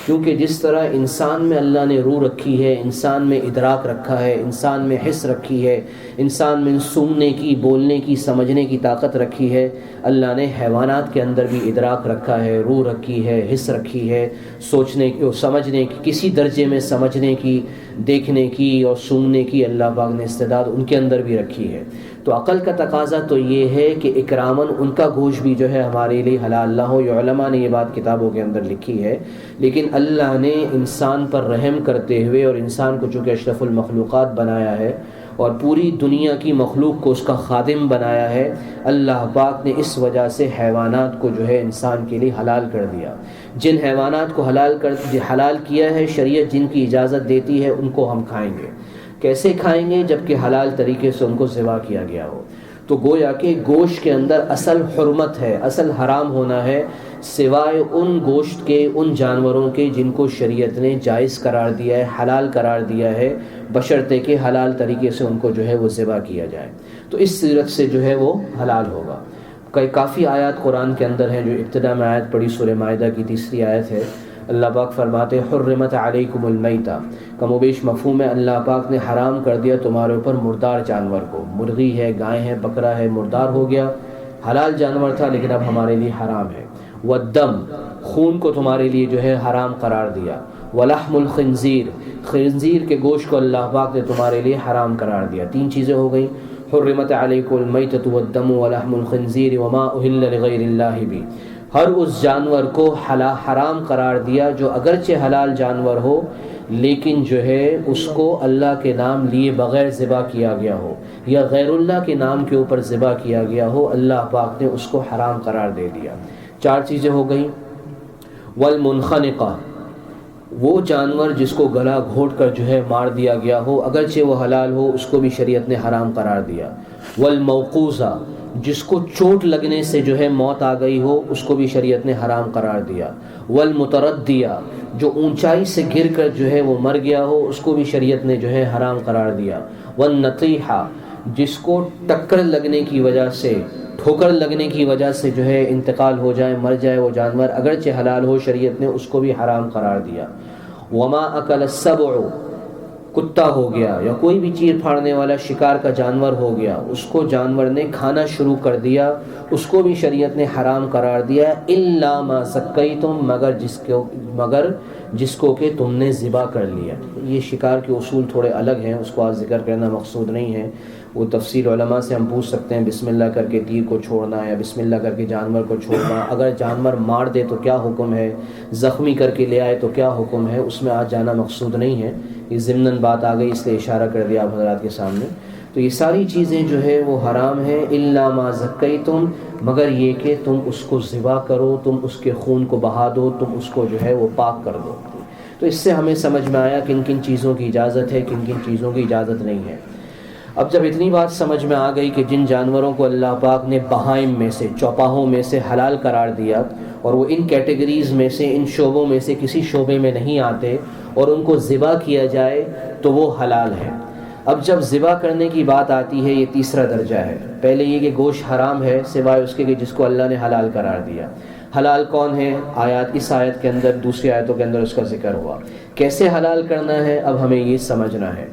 کیونکہ جس طرح انسان میں اللہ نے روح رکھی ہے، انسان میں ادراک رکھا ہے، انسان میں حس رکھی ہے، انسان میں سونگنے کی، بولنے کی، سمجھنے کی طاقت رکھی ہے، اللہ نے حیوانات کے اندر بھی ادراک رکھا ہے، روح رکھی ہے، حس رکھی ہے، سوچنے کی اور سمجھنے کی، کسی درجے میں سمجھنے کی، دیکھنے کی اور سونگنے کی اللہ پاک نے استعداد ان کے اندر بھی رکھی ہے۔ تو عقل کا تقاضا تو یہ ہے کہ اکراماً ان کا گوشت بھی جو ہے ہمارے لیے حلال نہ ہو۔ یہ علماء نے یہ بات کتابوں کے اندر لکھی ہے، لیکن اللہ نے انسان پر رحم کرتے ہوئے اور انسان کو چونکہ اشرف المخلوقات بنایا ہے اور پوری دنیا کی مخلوق کو اس کا خادم بنایا ہے، اللہ پاک نے اس وجہ سے حیوانات کو جو ہے انسان کے لیے حلال کر دیا۔ جن حیوانات کو حلال کیا ہے شریعت، جن کی اجازت دیتی ہے، ان کو ہم کھائیں گے۔ کیسے کھائیں گے؟ جبکہ حلال طریقے سے ان کو ذبح کیا گیا ہو۔ تو گویا کہ گوشت کے اندر اصل حرمت ہے، اصل حرام ہونا ہے، سوائے ان گوشت کے، ان جانوروں کے جن کو شریعت نے جائز قرار دیا ہے، حلال قرار دیا ہے، بشرطے کہ حلال طریقے سے ان کو جو ہے وہ ذبح کیا جائے، تو اس صورت سے جو ہے وہ حلال ہوگا۔ کافی آیات قرآن کے اندر ہیں. جو ابتدا میں آیت پڑھی سورہ مائدہ کی 3 آیت ہے. اللہ پاک فرماتے حرمت علیکم المیتہ، کم و بیش مفہوم ہے اللہ پاک نے حرام کر دیا تمہارے اوپر مردار جانور کو. مرغی ہے، گائے ہے، بکرا ہے، مردار ہو گیا، حلال جانور تھا لیکن اب ہمارے لیے حرام ہے. والدم، خون کو تمہارے لیے جو ہے حرام قرار دیا. ولحم الخنزیر، خنزیر کے گوشت کو اللہ پاک نے تمہارے لیے حرام قرار دیا. 3 چیزیں ہو گئیں. حرمت علیکم المیتۃ والدم ولحم الخنزیر وما اہل لغیر اللہ بھی. ہر اس جانور کو حرام قرار دیا جو اگرچہ حلال جانور ہو لیکن جو ہے اس کو اللہ کے نام لیے بغیر ذبح کیا گیا ہو یا غیر اللہ کے نام کے اوپر ذبح کیا گیا ہو، اللہ پاک نے اس کو حرام قرار دے دیا. 4 چیزیں ہو گئیں. والمنخنقہ، وہ جانور جس کو گلا گھونٹ کر جو ہے مار دیا گیا ہو اگرچہ وہ حلال ہو، اس کو بھی شریعت نے حرام قرار دیا. والموقوذہ، جس کو چوٹ لگنے سے جو ہے موت آ گئی ہو، اس کو بھی شریعت نے حرام قرار دیا. والمتردیہ، جو اونچائی سے گر کر جو ہے وہ مر گیا ہو، اس کو بھی شریعت نے جو ہے حرام قرار دیا. والنطیحہ، جس کو ٹکر لگنے کی وجہ سے، ٹھوکر لگنے کی وجہ سے جو ہے انتقال ہو جائے، مر جائے وہ جانور، اگرچہ حلال ہو، شریعت نے اس کو بھی حرام قرار دیا. وما اکل السبع، کتا ہو گیا یا کوئی بھی چیر پھاڑنے والا شکار کا جانور ہو گیا، اس کو جانور نے کھانا شروع کر دیا، اس کو بھی شریعت نے حرام قرار دیا. الا ما زکیتم، مگر جس کو کہ تم نے ذبح کر لیا. یہ شکار کے اصول تھوڑے الگ ہیں، اس کو آج ذکر کرنا مقصود نہیں ہے. وہ تفصیل علماء سے ہم پوچھ سکتے ہیں. بسم اللہ کر کے تیر کو چھوڑنا یا بسم اللہ کر کے جانور کو چھوڑنا، اگر جانور مار دے تو کیا حکم ہے، زخمی کر کے لے آئے تو کیا حکم ہے، اس میں آج جانا مقصود نہیں ہے. یہ ضمناً بات آ گئی اس لیے اشارہ کر دیا آپ حضرات کے سامنے. تو یہ ساری چیزیں جو ہے وہ حرام ہیں. الا ما زکیتم، مگر یہ کہ تم اس کو ذبح کرو، تم اس کے خون کو بہا دو، تم اس کو جو ہے وہ پاک کر دو. تو اس سے ہمیں سمجھ میں آیا کن کن چیزوں کی اجازت ہے، کن کن چیزوں کی اجازت نہیں ہے. اب جب اتنی بات سمجھ میں آ گئی کہ جن جانوروں کو اللہ پاک نے بہائم میں سے، چوپاہوں میں سے حلال قرار دیا اور وہ ان کیٹیگریز میں سے، ان شعبوں میں سے کسی شعبے میں نہیں آتے اور ان کو ذبح کیا جائے تو وہ حلال ہے. اب جب ذبح کرنے کی بات آتی ہے، یہ 3 درجہ ہے. پہلے یہ کہ گوشت حرام ہے سوائے اس کے کہ جس کو اللہ نے حلال قرار دیا. حلال کون ہے؟ اس آیت کے اندر، دوسری آیتوں کے اندر اس کا ذکر ہوا. کیسے حلال کرنا ہے اب ہمیں یہ سمجھنا ہے.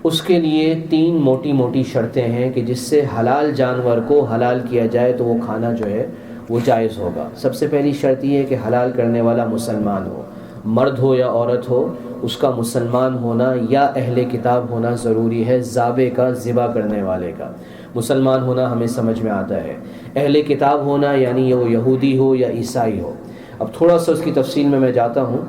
اس کے لیے 3 موٹی موٹی شرطیں ہیں کہ جس سے حلال جانور کو حلال کیا جائے تو وہ کھانا جو ہے وہ جائز ہوگا. سب سے پہلی شرط یہ ہے کہ حلال کرنے والا مسلمان ہو، مرد ہو یا عورت ہو، اس کا مسلمان ہونا یا اہل کتاب ہونا ضروری ہے. ذابح کا، ذبح کرنے والے کا مسلمان ہونا ہمیں سمجھ میں آتا ہے. اہل کتاب ہونا یعنی وہ یہودی ہو یا عیسائی ہو. اب تھوڑا سا اس کی تفصیل میں جاتا ہوں.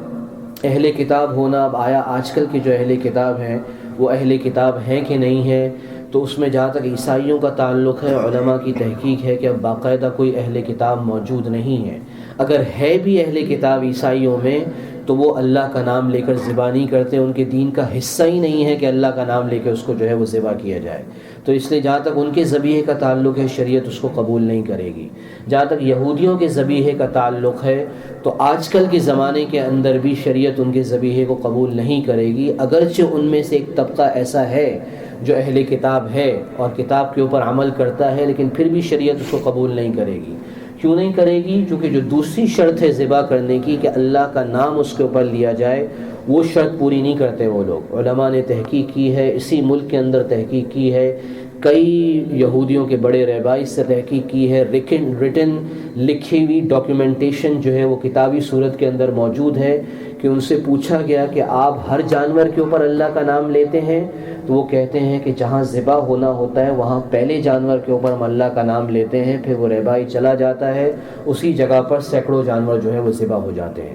اہل کتاب ہونا، اب آیا آج کل کے جو اہل کتاب ہیں وہ اہل کتاب ہیں کہ نہیں ہیں، تو اس میں جہاں تک عیسائیوں کا تعلق ہے، علماء کی تحقیق ہے کہ اب باقاعدہ کوئی اہل کتاب موجود نہیں ہے. اگر ہے بھی اہل کتاب عیسائیوں میں تو وہ اللہ کا نام لے کر ذبح نہیں کرتے، ان کے دین کا حصہ ہی نہیں ہے کہ اللہ کا نام لے کے اس کو جو ہے وہ ذبح کیا جائے. تو اس لیے جہاں تک ان کے ذبیحے کا تعلق ہے شریعت اس کو قبول نہیں کرے گی. جہاں تک یہودیوں کے ذبیحے کا تعلق ہے تو آج کل کے زمانے کے اندر بھی شریعت ان کے ذبیحے کو قبول نہیں کرے گی، اگرچہ ان میں سے ایک طبقہ ایسا ہے جو اہل کتاب ہے اور کتاب کے اوپر عمل کرتا ہے، لیکن پھر بھی شریعت اس کو قبول نہیں کرے گی. کیوں نہیں کرے گی؟ کیونکہ جو دوسری شرط ہے ذبح کرنے کی کہ اللہ کا نام اس کے اوپر لیا جائے، وہ شرط پوری نہیں کرتے وہ لوگ. علماء نے تحقیق کی ہے، اسی ملک کے اندر تحقیق کی ہے، کئی یہودیوں کے بڑے رہبائی سے تحقیق کی ہے. ریٹن لکھی ہوئی ڈاکیومنٹیشن جو ہے وہ کتابی صورت کے اندر موجود ہے کہ ان سے پوچھا گیا کہ آپ ہر جانور کے اوپر اللہ کا نام لیتے ہیں؟ تو وہ کہتے ہیں کہ جہاں ذبح ہونا ہوتا ہے وہاں پہلے جانور کے اوپر ہم اللہ کا نام لیتے ہیں، پھر وہ رہبائی چلا جاتا ہے، اسی جگہ پر سینکڑوں جانور جو ہے وہ ذبح ہو جاتے ہیں.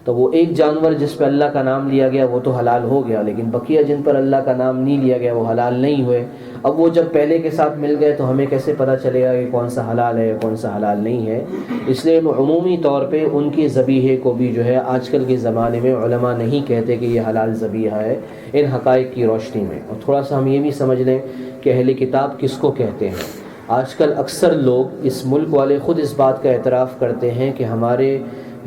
تو وہ ایک جانور جس پہ اللہ کا نام لیا گیا وہ تو حلال ہو گیا، لیکن بقیہ جن پر اللہ کا نام نہیں لیا گیا وہ حلال نہیں ہوئے. اب وہ جب پہلے کے ساتھ مل گئے تو ہمیں کیسے پتہ چلے گا کہ کون سا حلال ہے کون سا حلال نہیں ہے؟ اس لیے عمومی طور پہ ان کے ذبیحے کو بھی جو ہے آج کل کے زمانے میں علماء نہیں کہتے کہ یہ حلال ذبیحہ ہے ان حقائق کی روشنی میں. اور تھوڑا سا ہم یہ بھی سمجھ لیں کہ اہل کتاب کس کو کہتے ہیں. آج کل اکثر لوگ اس ملک والے خود اس بات کا اعتراف کرتے ہیں کہ ہمارے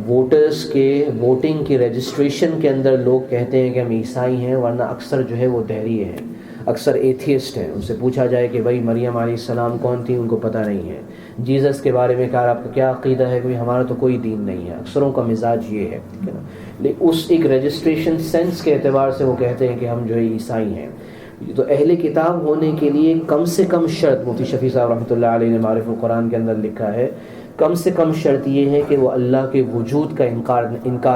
ووٹرز کے ووٹنگ کی رجسٹریشن کے اندر لوگ کہتے ہیں کہ ہم عیسائی ہیں، ورنہ اکثر جو ہے وہ دہریے ہیں، اکثر ایتھیسٹ ہیں. ان سے پوچھا جائے کہ بھائی مریم علیہ السلام کون تھی، ان کو پتہ نہیں ہے. جیزس کے بارے میں کہا آپ کا کیا عقیدہ ہے کہ ہمارا تو کوئی دین نہیں ہے. اکثروں کا مزاج یہ ہے, ٹھیک ہے نا. لیکن اس ایک رجسٹریشن سینس کے اعتبار سے وہ کہتے ہیں کہ ہم جو ہے عیسائی ہیں. تو اہل کتاب ہونے کے لیے کم سے کم شرط, مفتی شفیع صاحب رحمۃ اللہ علیہ نے معارف القرآن کے اندر لکھا ہے, کم سے کم شرط یہ ہے کہ وہ اللہ کے وجود کا انکار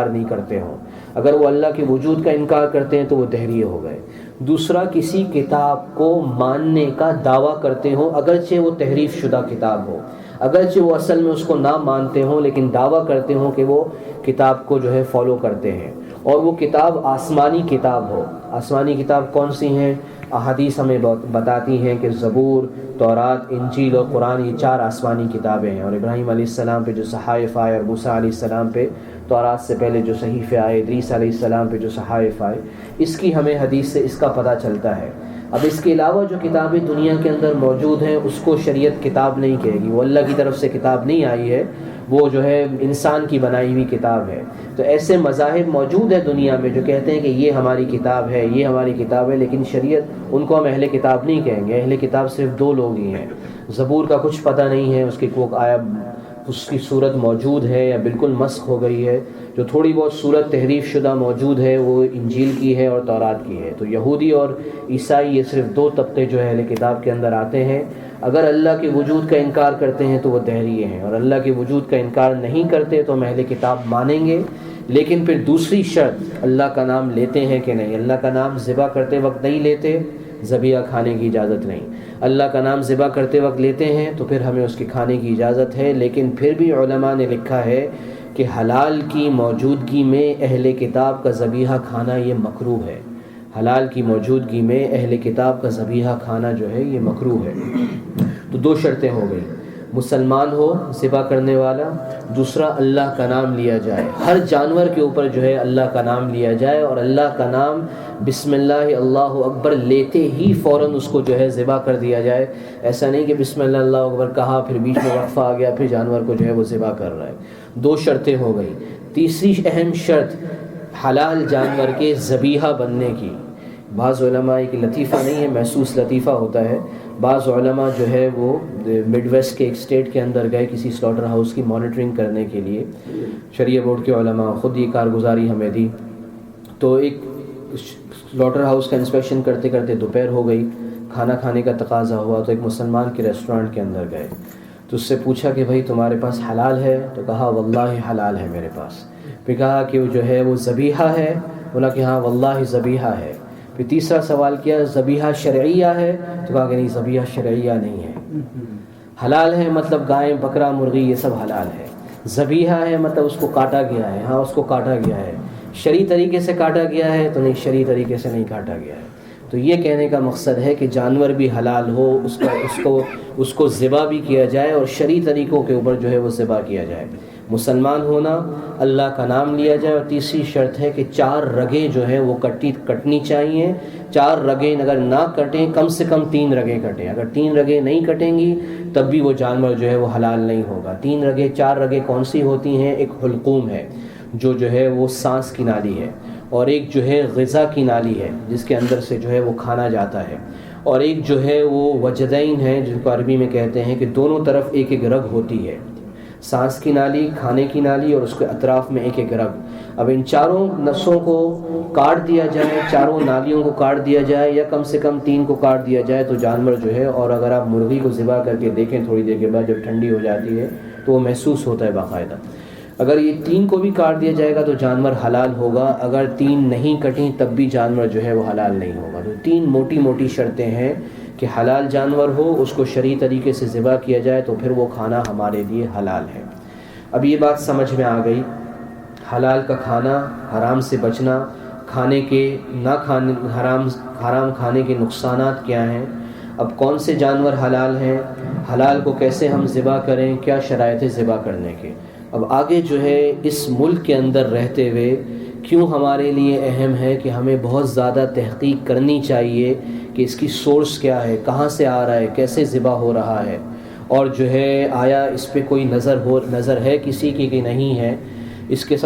نہیں کرتے ہوں. اگر وہ اللہ کے وجود کا انکار کرتے ہیں تو وہ دہریے ہو گئے. دوسرا, کسی کتاب کو ماننے کا دعویٰ کرتے ہوں اگرچہ وہ تحریف شدہ کتاب ہو, اگرچہ وہ اصل میں اس کو نہ مانتے ہوں, لیکن دعویٰ کرتے ہوں کہ وہ کتاب کو جو ہے فالو کرتے ہیں, اور وہ کتاب آسمانی کتاب ہو. آسمانی کتاب کون سی ہیں؟ احادیث ہمیں بتاتی ہیں کہ زبور, تورات, انجیل اور قرآن یہ 4 آسمانی کتابیں ہیں. اور ابراہیم علیہ السلام پہ جو صحائف آئے, اور موسیٰ علیہ السلام پہ تورات سے پہلے جو صحیفے آئے, ادریس علیہ السلام پہ جو صحائف آئے, اس کی ہمیں حدیث سے اس کا پتہ چلتا ہے. اب اس کے علاوہ جو کتابیں دنیا کے اندر موجود ہیں اس کو شریعت کتاب نہیں کہے گی, وہ اللہ کی طرف سے کتاب نہیں آئی ہے, وہ جو ہے انسان کی بنائی ہوئی کتاب ہے. تو ایسے مذاہب موجود ہیں دنیا میں جو کہتے ہیں کہ یہ ہماری کتاب ہے, یہ ہماری کتاب ہے, لیکن شریعت ان کو ہم اہل کتاب نہیں کہیں گے. اہل کتاب صرف 2 لوگ ہی ہیں. زبور کا کچھ پتہ نہیں ہے, اس کی کوئی آیا اس کی صورت موجود ہے یا بالکل مسخ ہو گئی ہے. جو تھوڑی بہت صورت تحریف شدہ موجود ہے وہ انجیل کی ہے اور تورات کی ہے. تو یہودی اور عیسائی یہ صرف 2 طبقے جو ہے اہل کتاب کے اندر آتے ہیں. اگر اللہ کے وجود کا انکار کرتے ہیں تو وہ دہریے ہیں, اور اللہ کے وجود کا انکار نہیں کرتے تو ہم اہل کتاب مانیں گے. لیکن پھر دوسری شرط, اللہ کا نام لیتے ہیں کہ نہیں. اللہ کا نام ذبح کرتے وقت نہیں لیتے, ذبیحہ کھانے کی اجازت نہیں. اللہ کا نام ذبح کرتے وقت لیتے ہیں تو پھر ہمیں اس کی کھانے کی اجازت ہے. لیکن پھر بھی علماء نے لکھا ہے کہ حلال کی موجودگی میں اہل کتاب کا ذبیحہ کھانا یہ مکروہ ہے. حلال کی موجودگی میں اہل کتاب کا ذبیحہ کھانا جو ہے یہ مکروہ ہے. تو 2 شرطیں ہو گئی, مسلمان ہو ذبح کرنے والا, دوسرا اللہ کا نام لیا جائے. ہر جانور کے اوپر جو ہے اللہ کا نام لیا جائے, اور اللہ کا نام بسم اللہ اللہ اکبر لیتے ہی فوراً اس کو جو ہے ذبح کر دیا جائے. ایسا نہیں کہ بسم اللہ اللہ اکبر کہا پھر بیچ میں وقفہ آ گیا پھر جانور کو جو ہے وہ ذبح کر رہا ہے. 2 شرطیں ہو گئی. تیسری اہم شرط حلال جانور کے ذبیحہ بننے کی. بعض علماء ایک لطیفہ نہیں ہے, محسوس لطیفہ ہوتا ہے. بعض علماء جو ہے وہ مڈ ویسٹ کے ایک اسٹیٹ کے اندر گئے کسی سلاٹر ہاؤس کی مانیٹرنگ کرنے کے لیے. شریعہ بورڈ کے علماء خود یہ کارگزاری ہمیں دی. تو ایک سلاٹر ہاؤس کا انسپیکشن کرتے کرتے دوپہر ہو گئی, کھانا کھانے کا تقاضا ہوا. تو ایک مسلمان کے ریسٹورانٹ کے اندر گئے تو اس سے پوچھا کہ بھائی تمہارے پاس حلال ہے؟ تو کہا واللہ حلال ہے میرے پاس. پھر کہا کہ وہ جو ہے وہ ذبیحہ ہے؟ بولا کہ ہاں واللہ ذبیحہ ہے. پھر تیسرا سوال کیا ذبیحہ شرعیہ ہے؟ تو کہا کہ نہیں ذبیحہ شرعیہ نہیں ہے. حلال ہے مطلب گائے بکرا مرغی یہ سب حلال ہے, ذبیحہ ہے مطلب اس کو کاٹا گیا ہے, ہاں اس کو کاٹا گیا ہے. شرعی طریقے سے کاٹا گیا ہے تو نہیں, شرعی طریقے سے نہیں کاٹا گیا ہے. تو یہ کہنے کا مقصد ہے کہ جانور بھی حلال ہو, اس کو ذبح بھی کیا جائے اور شرعی طریقوں کے اوپر جو ہے وہ ذبح کیا جائے. مسلمان ہونا, اللہ کا نام لیا جائے, اور تیسری شرط ہے کہ 4 رگیں جو ہیں وہ کٹنی چاہیے. 4 رگیں اگر نہ کٹیں کم سے کم 3 رگیں کٹیں. اگر 3 رگیں نہیں کٹیں گی تب بھی وہ جانور جو ہے وہ حلال نہیں ہوگا. 3 رگیں 4 رگیں کون سی ہوتی ہیں؟ ایک حلقوم ہے جو ہے وہ سانس کی نالی ہے, اور ایک جو ہے غذا کی نالی ہے جس کے اندر سے جو ہے وہ کھانا جاتا ہے, اور ایک جو ہے وہ وجدین ہے جن کو عربی میں کہتے ہیں کہ دونوں طرف ایک ایک رگ ہوتی ہے. سانس کی نالی, کھانے کی نالی اور اس کے اطراف میں ایک ایک رگ. اب ان 4 نسوں کو کاٹ دیا جائے, 4 نالیوں کو کاٹ دیا جائے, یا کم سے کم 3 کو کاٹ دیا جائے تو جانور جو ہے, اور اگر آپ مرغی کو ذبح کر کے دیکھیں تھوڑی دیر کے بعد جب ٹھنڈی ہو جاتی ہے تو وہ محسوس ہوتا ہے باقاعدہ. اگر یہ 3 کو بھی کاٹ دیا جائے گا تو جانور حلال ہوگا. اگر 3 نہیں کٹیں تب بھی جانور جو ہے وہ حلال نہیں ہوگا. تو 3 موٹی موٹی شرطیں ہیں کہ حلال جانور ہو, اس کو شرعی طریقے سے ذبح کیا جائے تو پھر وہ کھانا ہمارے لیے حلال ہے. اب یہ بات سمجھ میں آ گئی, حلال کا کھانا, حرام سے بچنا, کھانے کے نہ کھانے, حرام کھانے کے نقصانات کیا ہیں, اب کون سے جانور حلال ہیں, حلال کو کیسے ہم ذبح کریں, کیا شرائط ہے ذبح کرنے کے. اب آگے جو ہے اس ملک کے اندر رہتے ہوئے کیوں ہمارے لیے اہم ہے کہ ہمیں بہت زیادہ تحقیق کرنی چاہیے کہ اس کی سورس کیا ہے, کہاں سے آ رہا ہے, کیسے ذبح ہو رہا ہے, اور جو ہے آیا اس پہ کوئی نظر ہے کسی کی کہ نہیں ہے. اس کے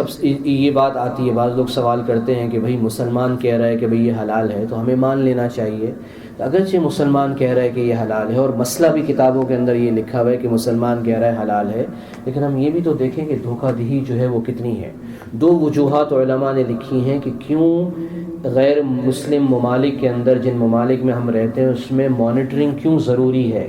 یہ بات آتی ہے، بعض لوگ سوال کرتے ہیں کہ بھائی مسلمان کہہ رہا ہے کہ بھائی یہ حلال ہے تو ہمیں مان لینا چاہیے۔ اگرچہ مسلمان کہہ رہا ہے کہ یہ حلال ہے اور مسئلہ بھی کتابوں کے اندر یہ لکھا ہوا ہے کہ مسلمان کہہ رہا ہے حلال ہے، لیکن ہم یہ بھی تو دیکھیں کہ دھوکہ دہی جو ہے وہ کتنی ہے۔ دو وجوہات علماء نے لکھی ہیں کہ کیوں غیر مسلم ممالک کے اندر، جن ممالک میں ہم رہتے ہیں، اس میں مانیٹرنگ کیوں ضروری ہے،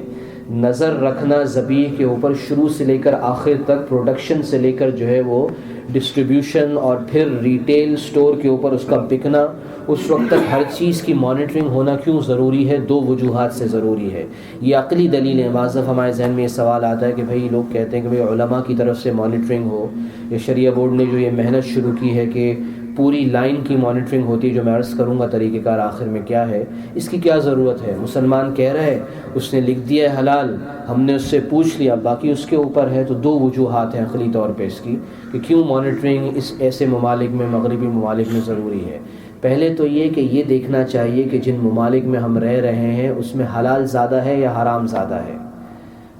نظر رکھنا ذبیح کے اوپر شروع سے لے کر آخر تک، پروڈکشن سے لے کر جو ہے وہ ڈسٹریبیوشن اور پھر ریٹیل سٹور کے اوپر اس کا بکنا، اس وقت تک ہر چیز کی مانیٹرنگ ہونا کیوں ضروری ہے؟ دو وجوہات سے ضروری ہے۔ یہ عقلی دلیل ہے۔ بعض دفعہ ہمارے ذہن میں یہ سوال آتا ہے کہ بھئی لوگ کہتے ہیں کہ بھئی علماء کی طرف سے مانیٹرنگ ہو، یہ شریعہ بورڈ نے جو یہ محنت شروع کی ہے کہ پوری لائن کی مانیٹرنگ ہوتی ہے، جو میں عرض کروں گا طریقہ کار آخر میں کیا ہے، اس کی کیا ضرورت ہے؟ مسلمان کہہ رہا ہے، اس نے لکھ دیا ہے حلال، ہم نے اس سے پوچھ لیا، باقی اس کے اوپر ہے۔ تو دو وجوہات ہیں عقلی طور پہ اس کی کہ کیوں مانیٹرنگ اس ایسے ممالک میں، مغربی ممالک میں ضروری ہے۔ پہلے تو یہ کہ یہ دیکھنا چاہیے کہ جن ممالک میں ہم رہ رہے ہیں اس میں حلال زیادہ ہے یا حرام زیادہ ہے،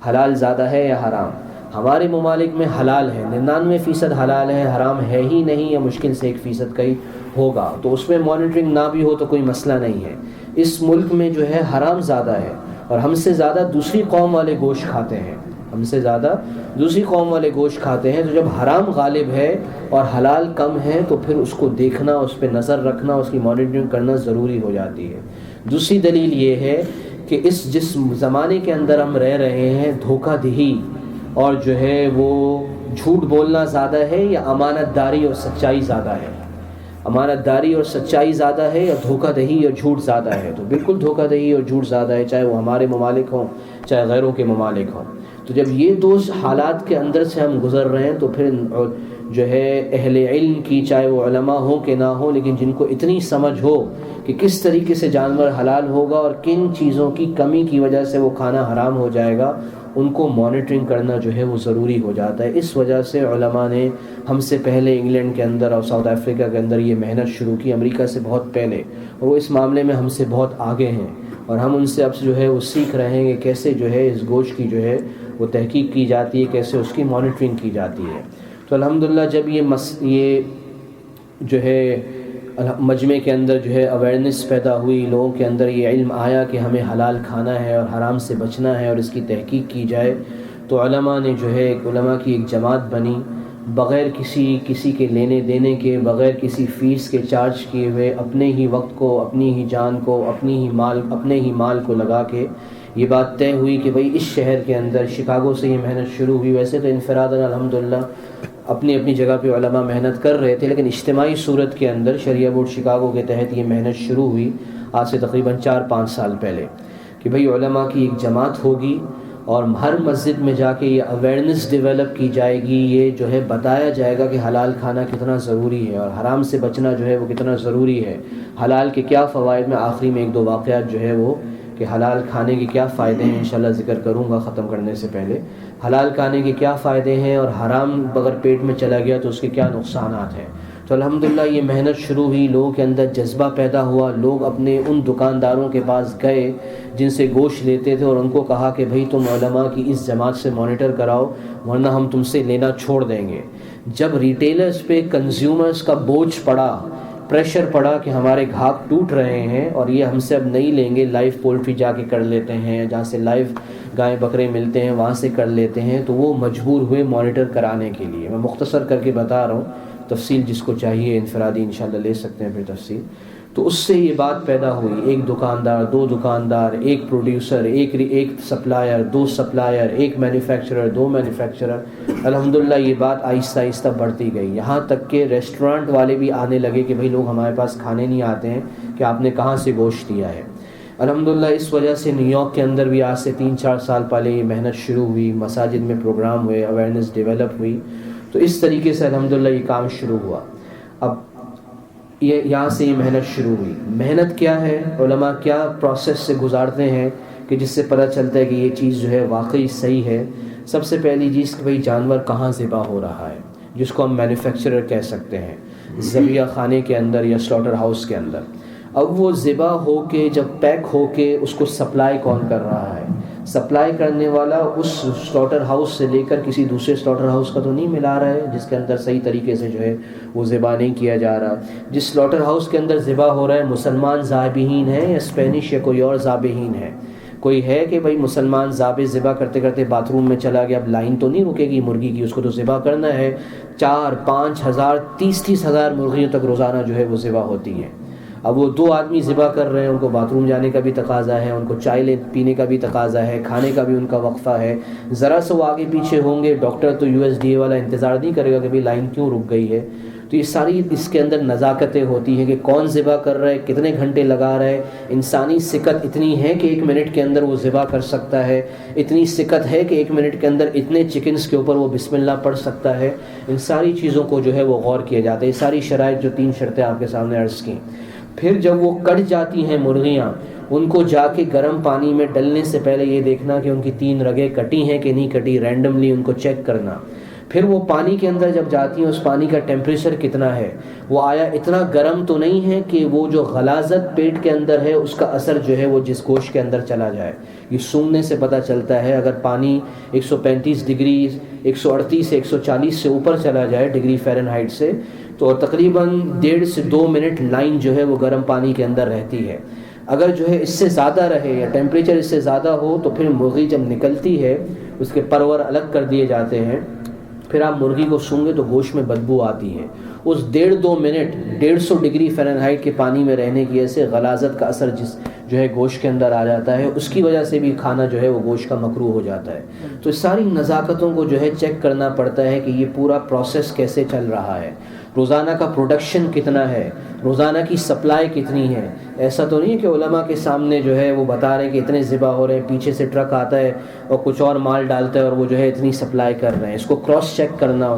حلال زیادہ ہے یا حرام۔ ہمارے ممالک میں حلال ہے، 99% حلال ہے، حرام ہے ہی نہیں، یا مشکل سے 1% کا ہی ہوگا، تو اس میں مانیٹرنگ نہ بھی ہو تو کوئی مسئلہ نہیں ہے۔ اس ملک میں جو ہے حرام زیادہ ہے اور ہم سے زیادہ دوسری قوم والے گوشت کھاتے ہیں، ہم سے زیادہ دوسری قوم والے گوشت کھاتے ہیں، تو جب حرام غالب ہے اور حلال کم ہے تو پھر اس کو دیکھنا، اس پہ نظر رکھنا، اس کی مانیٹرنگ کرنا ضروری ہو جاتی ہے۔ دوسری دلیل یہ ہے کہ جس زمانے کے اندر ہم رہ رہے ہیں، دھوکہ دہی اور جو ہے وہ جھوٹ بولنا زیادہ ہے یا امانت داری اور سچائی زیادہ ہے؟ امانت داری اور سچائی زیادہ ہے یا دھوکہ دہی اور جھوٹ زیادہ ہے؟ تو بالکل دھوکہ دہی اور جھوٹ زیادہ ہے، چاہے وہ ہمارے ممالک ہوں چاہے غیروں کے ممالک ہوں۔ تو جب یہ دو حالات کے اندر سے ہم گزر رہے ہیں تو پھر جو ہے اہل علم کی، چاہے وہ علماء ہوں کہ نہ ہوں، لیکن جن کو اتنی سمجھ ہو کہ کس طریقے سے جانور حلال ہوگا اور کن چیزوں کی کمی کی وجہ سے وہ کھانا حرام ہو جائے گا، ان کو مانیٹرنگ کرنا جو ہے وہ ضروری ہو جاتا ہے۔ اس وجہ سے علماء نے ہم سے پہلے انگلینڈ کے اندر اور ساؤتھ افریقہ کے اندر یہ محنت شروع کی، امریکہ سے بہت پہلے، اور وہ اس معاملے میں ہم سے بہت آگے ہیں، اور ہم ان سے اب جو ہے وہ سیکھ رہے ہیں کہ کیسے جو ہے اس گوشت کی جو ہے وہ تحقیق کی جاتی ہے، کیسے اس کی مانیٹرنگ کی جاتی ہے۔ تو الحمدللہ جب یہ جو ہے مجمع کے اندر جو ہے اویئرنیس پیدا ہوئی، لوگوں کے اندر یہ علم آیا کہ ہمیں حلال کھانا ہے اور حرام سے بچنا ہے اور اس کی تحقیق کی جائے، تو علماء نے جو ہے علماء کی ایک جماعت بنی، بغیر کسی کے لینے دینے کے، بغیر کسی فیس کے چارج کیے ہوئے، اپنے ہی وقت کو، اپنی ہی جان کو، اپنے ہی مال کو لگا کے یہ بات طے ہوئی کہ بھئی اس شہر کے اندر، شکاگو سے یہ محنت شروع ہوئی۔ ویسے تو انفراداً الحمدللہ اپنی اپنی جگہ پہ علماء محنت کر رہے تھے، لیکن اجتماعی صورت کے اندر شریعہ بورڈ شکاگو کے تحت یہ محنت شروع ہوئی آج سے تقریباً 4-5 سال پہلے، کہ بھئی علماء کی ایک جماعت ہوگی اور ہر مسجد میں جا کے یہ اویئرنیس ڈیولپ کی جائے گی، یہ جو ہے بتایا جائے گا کہ حلال کھانا کتنا ضروری ہے اور حرام سے بچنا جو ہے وہ کتنا ضروری ہے، حلال کے کیا فوائد۔ میں آخری میں 1-2 واقعات جو ہے وہ کہ حلال کھانے کے کیا فائدے ہیں انشاءاللہ ذکر کروں گا ختم کرنے سے پہلے۔ حلال کھانے کے کیا فائدے ہیں اور حرام اگر پیٹ میں چلا گیا تو اس کے کیا نقصانات ہیں۔ تو الحمدللہ یہ محنت شروع ہوئی، لوگوں کے اندر جذبہ پیدا ہوا، لوگ اپنے ان دکانداروں کے پاس گئے جن سے گوشت لیتے تھے اور ان کو کہا کہ بھئی تم علماء کی اس جماعت سے مانیٹر کراؤ ورنہ ہم تم سے لینا چھوڑ دیں گے۔ جب ریٹیلرز پہ کنزیومرز کا بوجھ پڑا، پریشر پڑا کہ ہمارے گھاک ٹوٹ رہے ہیں اور یہ ہم سے اب نہیں لیں گے، لائیو پولٹری جا کے کر لیتے ہیں، جہاں سے لائیو گائے بکرے ملتے ہیں وہاں سے کر لیتے ہیں، تو وہ مجبور ہوئے مانیٹر کرانے کے لیے۔ میں مختصر کر کے بتا رہا ہوں، تفصیل جس کو چاہیے انفرادی انشاءاللہ لے سکتے ہیں پھر تفصیل۔ تو اس سے یہ بات پیدا ہوئی، 1 دکاندار، 2 دکاندار، 1 producer, 1 supplier, 2 supplier, 1 manufacturer, 2 manufacturer. الحمدللہ یہ بات آہستہ آہستہ بڑھتی گئی، یہاں تک کہ ریسٹورانٹ والے بھی آنے لگے کہ بھئی لوگ ہمارے پاس کھانے نہیں آتے ہیں کہ آپ نے کہاں سے گوشت دیا ہے۔ الحمدللہ اس وجہ سے نیو یارک کے اندر بھی آج سے 3-4 سال پہلے یہ محنت شروع ہوئی، مساجد میں پروگرام ہوئے، اویئرنیس ڈیولپ ہوئی، تو اس طریقے سے الحمدللہ یہ کام شروع ہوا۔ اب یہاں سے یہ محنت شروع ہوئی۔ محنت کیا ہے، علماء کیا پروسیس سے گزارتے ہیں کہ جس سے پتہ چلتا ہے کہ یہ چیز جو ہے واقعی صحیح ہے۔ سب سے پہلی چیز کہ بھئی جانور کہاں ذبح ہو رہا ہے، جس کو ہم مینوفیکچرر کہہ سکتے ہیں، ذبیحہ خانے کے اندر یا سلاٹر ہاؤس کے اندر۔ اب وہ ذبح ہو کے جب پیک ہو کے اس کو سپلائی کون کر رہا ہے، سپلائی کرنے والا اس سلاٹر ہاؤس سے لے کر کسی دوسرے سلاٹر ہاؤس کا تو نہیں ملا رہا ہے جس کے اندر صحیح طریقے سے جو ہے وہ ذبح نہیں کیا جا رہا. جس سلاٹر ہاؤس کے اندر ذبح ہو رہا ہے مسلمان ذابحین ہیں یا اسپینش یا کوئی اور ذابحین ہے؟ کوئی ہے کہ بھائی مسلمان ذبح کرتے کرتے باتھ روم میں چلا گیا، اب لائن تو نہیں رکے گی مرغی کی، اس کو تو ذبح کرنا ہے. 4-5 ہزار 30 ہزار مرغیوں تک روزانہ جو ہے وہ ذبح ہوتی ہیں. اب وہ 2 آدمی ذبح کر رہے ہیں، ان کو باتھ روم جانے کا بھی تقاضا ہے، ان کو چائے پینے کا بھی تقاضا ہے، کھانے کا بھی ان کا وقفہ ہے. ذرا سا وہ آگے پیچھے ہوں گے، ڈاکٹر تو USDA والا انتظار نہیں کرے گا کہ بھائی لائن کیوں رک گئی ہے. تو یہ ساری اس کے اندر نزاکتیں ہوتی ہیں کہ کون ذبح کر رہا ہے، کتنے گھنٹے لگا رہا ہے. انسانی سکت اتنی ہے کہ 1 منٹ کے اندر وہ ذبح کر سکتا ہے، اتنی سکت ہے کہ 1 منٹ کے اندر اتنے چکنز کے اوپر وہ بسم اللہ پڑھ سکتا ہے. ان ساری چیزوں کو جو ہے وہ غور کیا جاتا ہے. یہ ساری شرائط جو 3 شرطیں آپ کے سامنے عرض کی. پھر جب وہ کٹ جاتی ہیں مرغیاں، ان کو جا کے گرم پانی میں ڈلنے سے پہلے یہ دیکھنا کہ ان کی 3 رگیں کٹی ہیں کہ نہیں کٹی، رینڈملی ان کو چیک کرنا. پھر وہ پانی کے اندر جب جاتی ہیں اس پانی کا ٹیمپریچر کتنا ہے، وہ آیا اتنا گرم تو نہیں ہے کہ وہ جو غلاظت پیٹ کے اندر ہے اس کا اثر جو ہے وہ جس گوشت کے اندر چلا جائے. یہ سونگنے سے پتہ چلتا ہے. اگر پانی 135 ڈگری 138 سے 140 سے اوپر چلا جائے ڈگری فahrenheit سے، تو تقریباً 1.5 سے 2 منٹ لائن جو ہے وہ گرم پانی کے اندر رہتی ہے. اگر جو ہے اس سے زیادہ رہے یا ٹیمپریچر اس سے زیادہ ہو تو پھر مرغی جب نکلتی ہے اس کے پرور الگ کر دیے جاتے ہیں. پھر آپ مرغی کو سونگے تو گوشت میں بدبو آتی ہے. اس 1.5-2 منٹ 150 ڈگری فahrenheit کے پانی میں رہنے کی وجہ سے غلاظت کا اثر جو ہے گوشت کے اندر آ جاتا ہے. اس کی وجہ سے بھی کھانا جو ہے وہ گوشت کا مکروہ ہو جاتا ہے. تو اس ساری نزاکتوں کو جو ہے چیک کرنا پڑتا ہے کہ یہ پورا پروسیس کیسے چل رہا ہے، روزانہ کا پروڈکشن کتنا ہے، روزانہ کی سپلائی کتنی ہے. ایسا تو نہیں ہے کہ علماء کے سامنے جو ہے وہ بتا رہے ہیں کہ اتنے ذبح ہو رہے ہیں، پیچھے سے ٹرک آتا ہے اور کچھ اور مال ڈالتا ہے اور وہ جو ہے اتنی سپلائی کر رہے ہیں. اس کو کراس چیک کرنا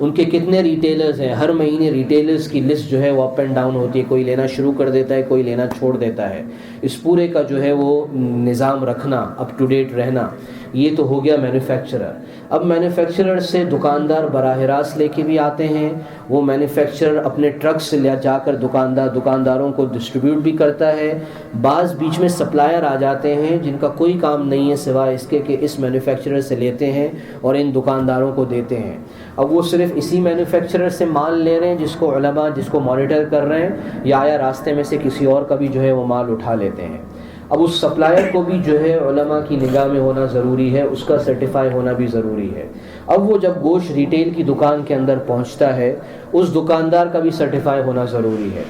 ان کے کتنے ریٹیلرز ہیں. ہر مہینے ریٹیلرز کی لسٹ جو ہے وہ اپ اینڈ ڈاؤن ہوتی ہے، کوئی لینا شروع کر دیتا ہے، کوئی لینا چھوڑ دیتا ہے. اس پورے کا جو ہے وہ نظام رکھنا، اپ ٹو ڈیٹ رہنا، یہ تو ہو گیا مینوفیکچرر. اب مینوفیکچرر سے دکاندار براہ راست لے کے بھی آتے ہیں. وہ مینوفیکچرر اپنے ٹرک سے لے جا کر دکانداروں کو ڈسٹریبیوٹ بھی کرتا ہے. بعض بیچ میں سپلائر آ جاتے ہیں جن کا کوئی کام نہیں ہے سوائے اس کے کہ اس مینوفیکچرر سے لیتے ہیں اور ان دکانداروں کو دیتے ہیں. اب وہ صرف اسی مینوفیکچرر سے مال لے رہے ہیں جس کو علماء جس کو مانیٹر کر رہے ہیں، یا آیا راستے میں سے کسی اور کا بھی جو ہے وہ مال اٹھا لیتے ہیں. اب اس سپلائر کو بھی جو ہے علماء کی نگاہ میں ہونا ضروری ہے، اس کا سرٹیفائی ہونا بھی ضروری ہے. اب وہ جب گوشت ریٹیل کی دکان کے اندر پہنچتا ہے اس دکاندار کا بھی سرٹیفائی ہونا ضروری ہے.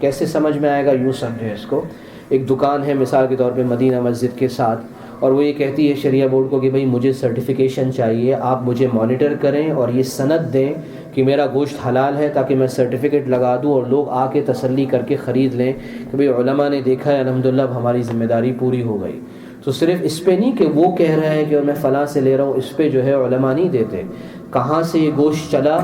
کیسے سمجھ میں آئے گا؟ یوں سمجھیں اس کو. ایک دکان ہے مثال کے طور پہ مدینہ مسجد کے ساتھ، اور وہ یہ کہتی ہے شریعہ بورڈ کو کہ بھئی مجھے سرٹیفیکیشن چاہیے، آپ مجھے مانیٹر کریں اور یہ سند دیں کہ میرا گوشت حلال ہے تاکہ میں سرٹیفکیٹ لگا دوں اور لوگ آ کے تسلی کر کے خرید لیں کہ بھئی علماء نے دیکھا ہے الحمدللہ اب ہماری ذمہ داری پوری ہو گئی. تو صرف اس پہ نہیں کہ وہ کہہ رہے ہیں کہ میں فلاں سے لے رہا ہوں، اس پہ جو ہے علماء نہیں دیتے. کہاں سے یہ گوشت چلا،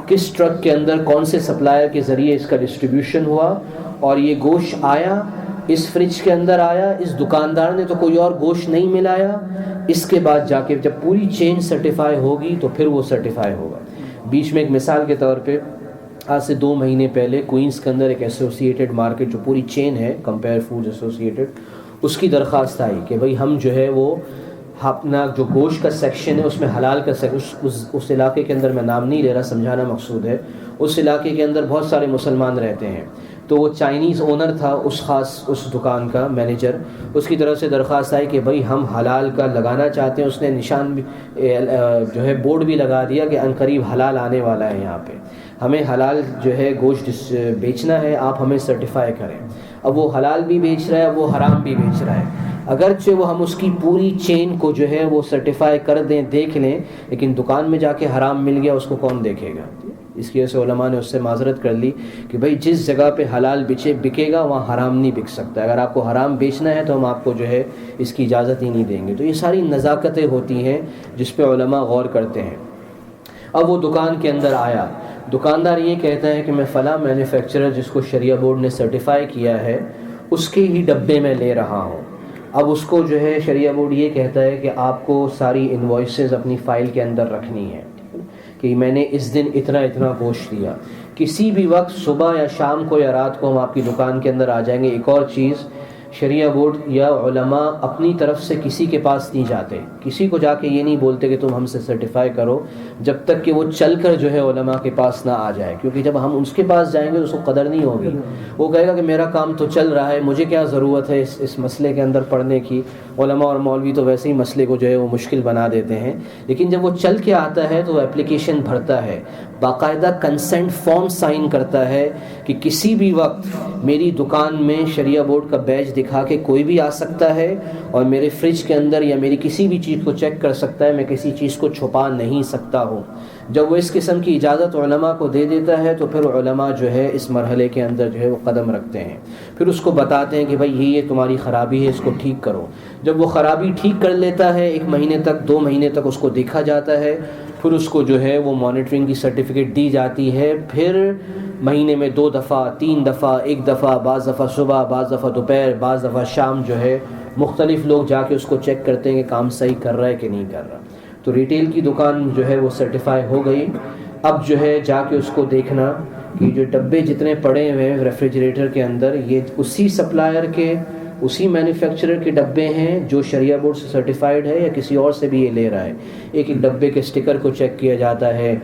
کس ٹرک کے اندر کون سے سپلائر کے ذریعے اس کا ڈسٹریبیوشن ہوا، اور یہ گوشت آیا اس فریج کے اندر آیا، اس دکاندار نے تو کوئی اور گوشت نہیں ملایا. اس کے بعد جا کے جب پوری چین سرٹیفائی ہوگی تو پھر وہ سرٹیفائی ہوگا. بیچ میں ایک مثال کے طور پہ آج سے 2 مہینے پہلے کوئنس کے اندر ایک ایسوسیٹڈ مارکیٹ جو پوری چین ہے کمپیئر فوڈز ایسوسیٹڈ، اس کی درخواست آئی کہ بھئی ہم جو ہے وہ اپنا جو گوشت کا سیکشن ہے اس میں حلال کا اس علاقے کے اندر، میں نام نہیں لے رہا سمجھانا مقصود ہے، اس علاقے کے اندر بہت سارے مسلمان رہتے ہیں. تو وہ چائنیز اونر تھا اس دکان کا مینیجر، اس کی طرف سے درخواست آئی کہ بھئی ہم حلال کا لگانا چاہتے ہیں. اس نے نشان بھی جو ہے بورڈ بھی لگا دیا کہ عنقریب حلال آنے والا ہے، یہاں پہ ہمیں حلال جو ہے گوشت بیچنا ہے، آپ ہمیں سرٹیفائی کریں. اب وہ حلال بھی بیچ رہا ہے، وہ حرام بھی بیچ رہا ہے. اگرچہ وہ ہم اس کی پوری چین کو جو ہے وہ سرٹیفائی کر دیں، دیکھ لیں، لیکن دکان میں جا کے حرام مل گیا اس کو کون دیکھے گا؟ اس کی وجہ سے علماء نے اس سے معذرت کر لی کہ بھئی جس جگہ پہ حلال بکے گا وہاں حرام نہیں بک سکتا. اگر آپ کو حرام بیچنا ہے تو ہم آپ کو جو ہے اس کی اجازت ہی نہیں دیں گے. تو یہ ساری نزاکتیں ہوتی ہیں جس پہ علماء غور کرتے ہیں. اب وہ دکان کے اندر آیا، دکاندار یہ کہتا ہے کہ میں فلاں مینوفیکچرر جس کو شریعہ بورڈ نے سرٹیفائی کیا ہے اس کے ہی ڈبے میں لے رہا ہوں. اب اس کو جو ہے شریعہ بورڈ یہ کہتا ہے کہ آپ کو ساری انوائسز اپنی فائل کے اندر رکھنی ہے کہ میں نے اس دن اتنا گوشت دیا. کسی بھی وقت صبح یا شام کو یا رات کو ہم آپ کی دکان کے اندر آ جائیں گے. ایک اور چیز، شریعہ بورڈ یا علماء اپنی طرف سے کسی کے پاس نہیں جاتے، کسی کو جا کے یہ نہیں بولتے کہ تم ہم سے سرٹیفائی کرو جب تک کہ وہ چل کر جو ہے علماء کے پاس نہ آ جائے، کیونکہ جب ہم اس کے پاس جائیں گے تو اس کو قدر نہیں ہوگی، وہ کہے گا کہ میرا کام تو چل رہا ہے، مجھے کیا ضرورت ہے اس مسئلے کے اندر پڑھنے کی۔ علماء اور مولوی تو ویسے ہی مسئلے کو جو ہے وہ مشکل بنا دیتے ہیں، لیکن جب وہ چل کے آتا ہے تو وہ اپلیکیشن بھرتا ہے، باقاعدہ کنسنٹ فارم سائن کرتا ہے کہ کسی بھی وقت میری دکان میں شریعہ بورڈ کا بیج دکھا کے کوئی بھی آ سکتا ہے اور میرے فریج کے اندر یا میری کسی بھی چیز کو چیک کر سکتا ہے، میں کسی چیز کو چھپا نہیں سکتا ہوں۔ جب وہ اس قسم کی اجازت علماء کو دے دیتا ہے تو پھر علماء جو ہے اس مرحلے کے اندر جو ہے وہ قدم رکھتے ہیں، پھر اس کو بتاتے ہیں کہ بھائی یہ تمہاری خرابی ہے، اس کو ٹھیک کرو۔ جب وہ خرابی ٹھیک کر لیتا ہے 1 مہینے تک 2 مہینے تک اس کو دیکھا جاتا ہے، پھر اس کو جو ہے وہ مانیٹرنگ کی سرٹیفکیٹ دی جاتی ہے، پھر مہینے میں 2 دفعہ 3 دفعہ 1 دفعہ، بعض دفعہ صبح، بعض دفعہ دوپہر، بعض دفعہ شام جو ہے مختلف لوگ جا کے اس کو چیک کرتے ہیں کہ کام صحیح کر رہا ہے کہ نہیں کر رہا۔ تو ریٹیل کی دکان جو ہے وہ سرٹیفائی ہو گئی، اب جو ہے جا کے اس کو دیکھنا کہ جو ڈبے جتنے پڑے ہوئے ہیں ریفریجریٹر کے اندر یہ اسی سپلائر کے اسی مینوفیکچرر کے ڈبے ہیں جو شریعہ بورڈ سے سرٹیفائیڈ ہے یا کسی اور سے بھی یہ لے رہا ہے۔ ایک ایک ڈبے کے سٹیکر کو چیک کیا جاتا ہے،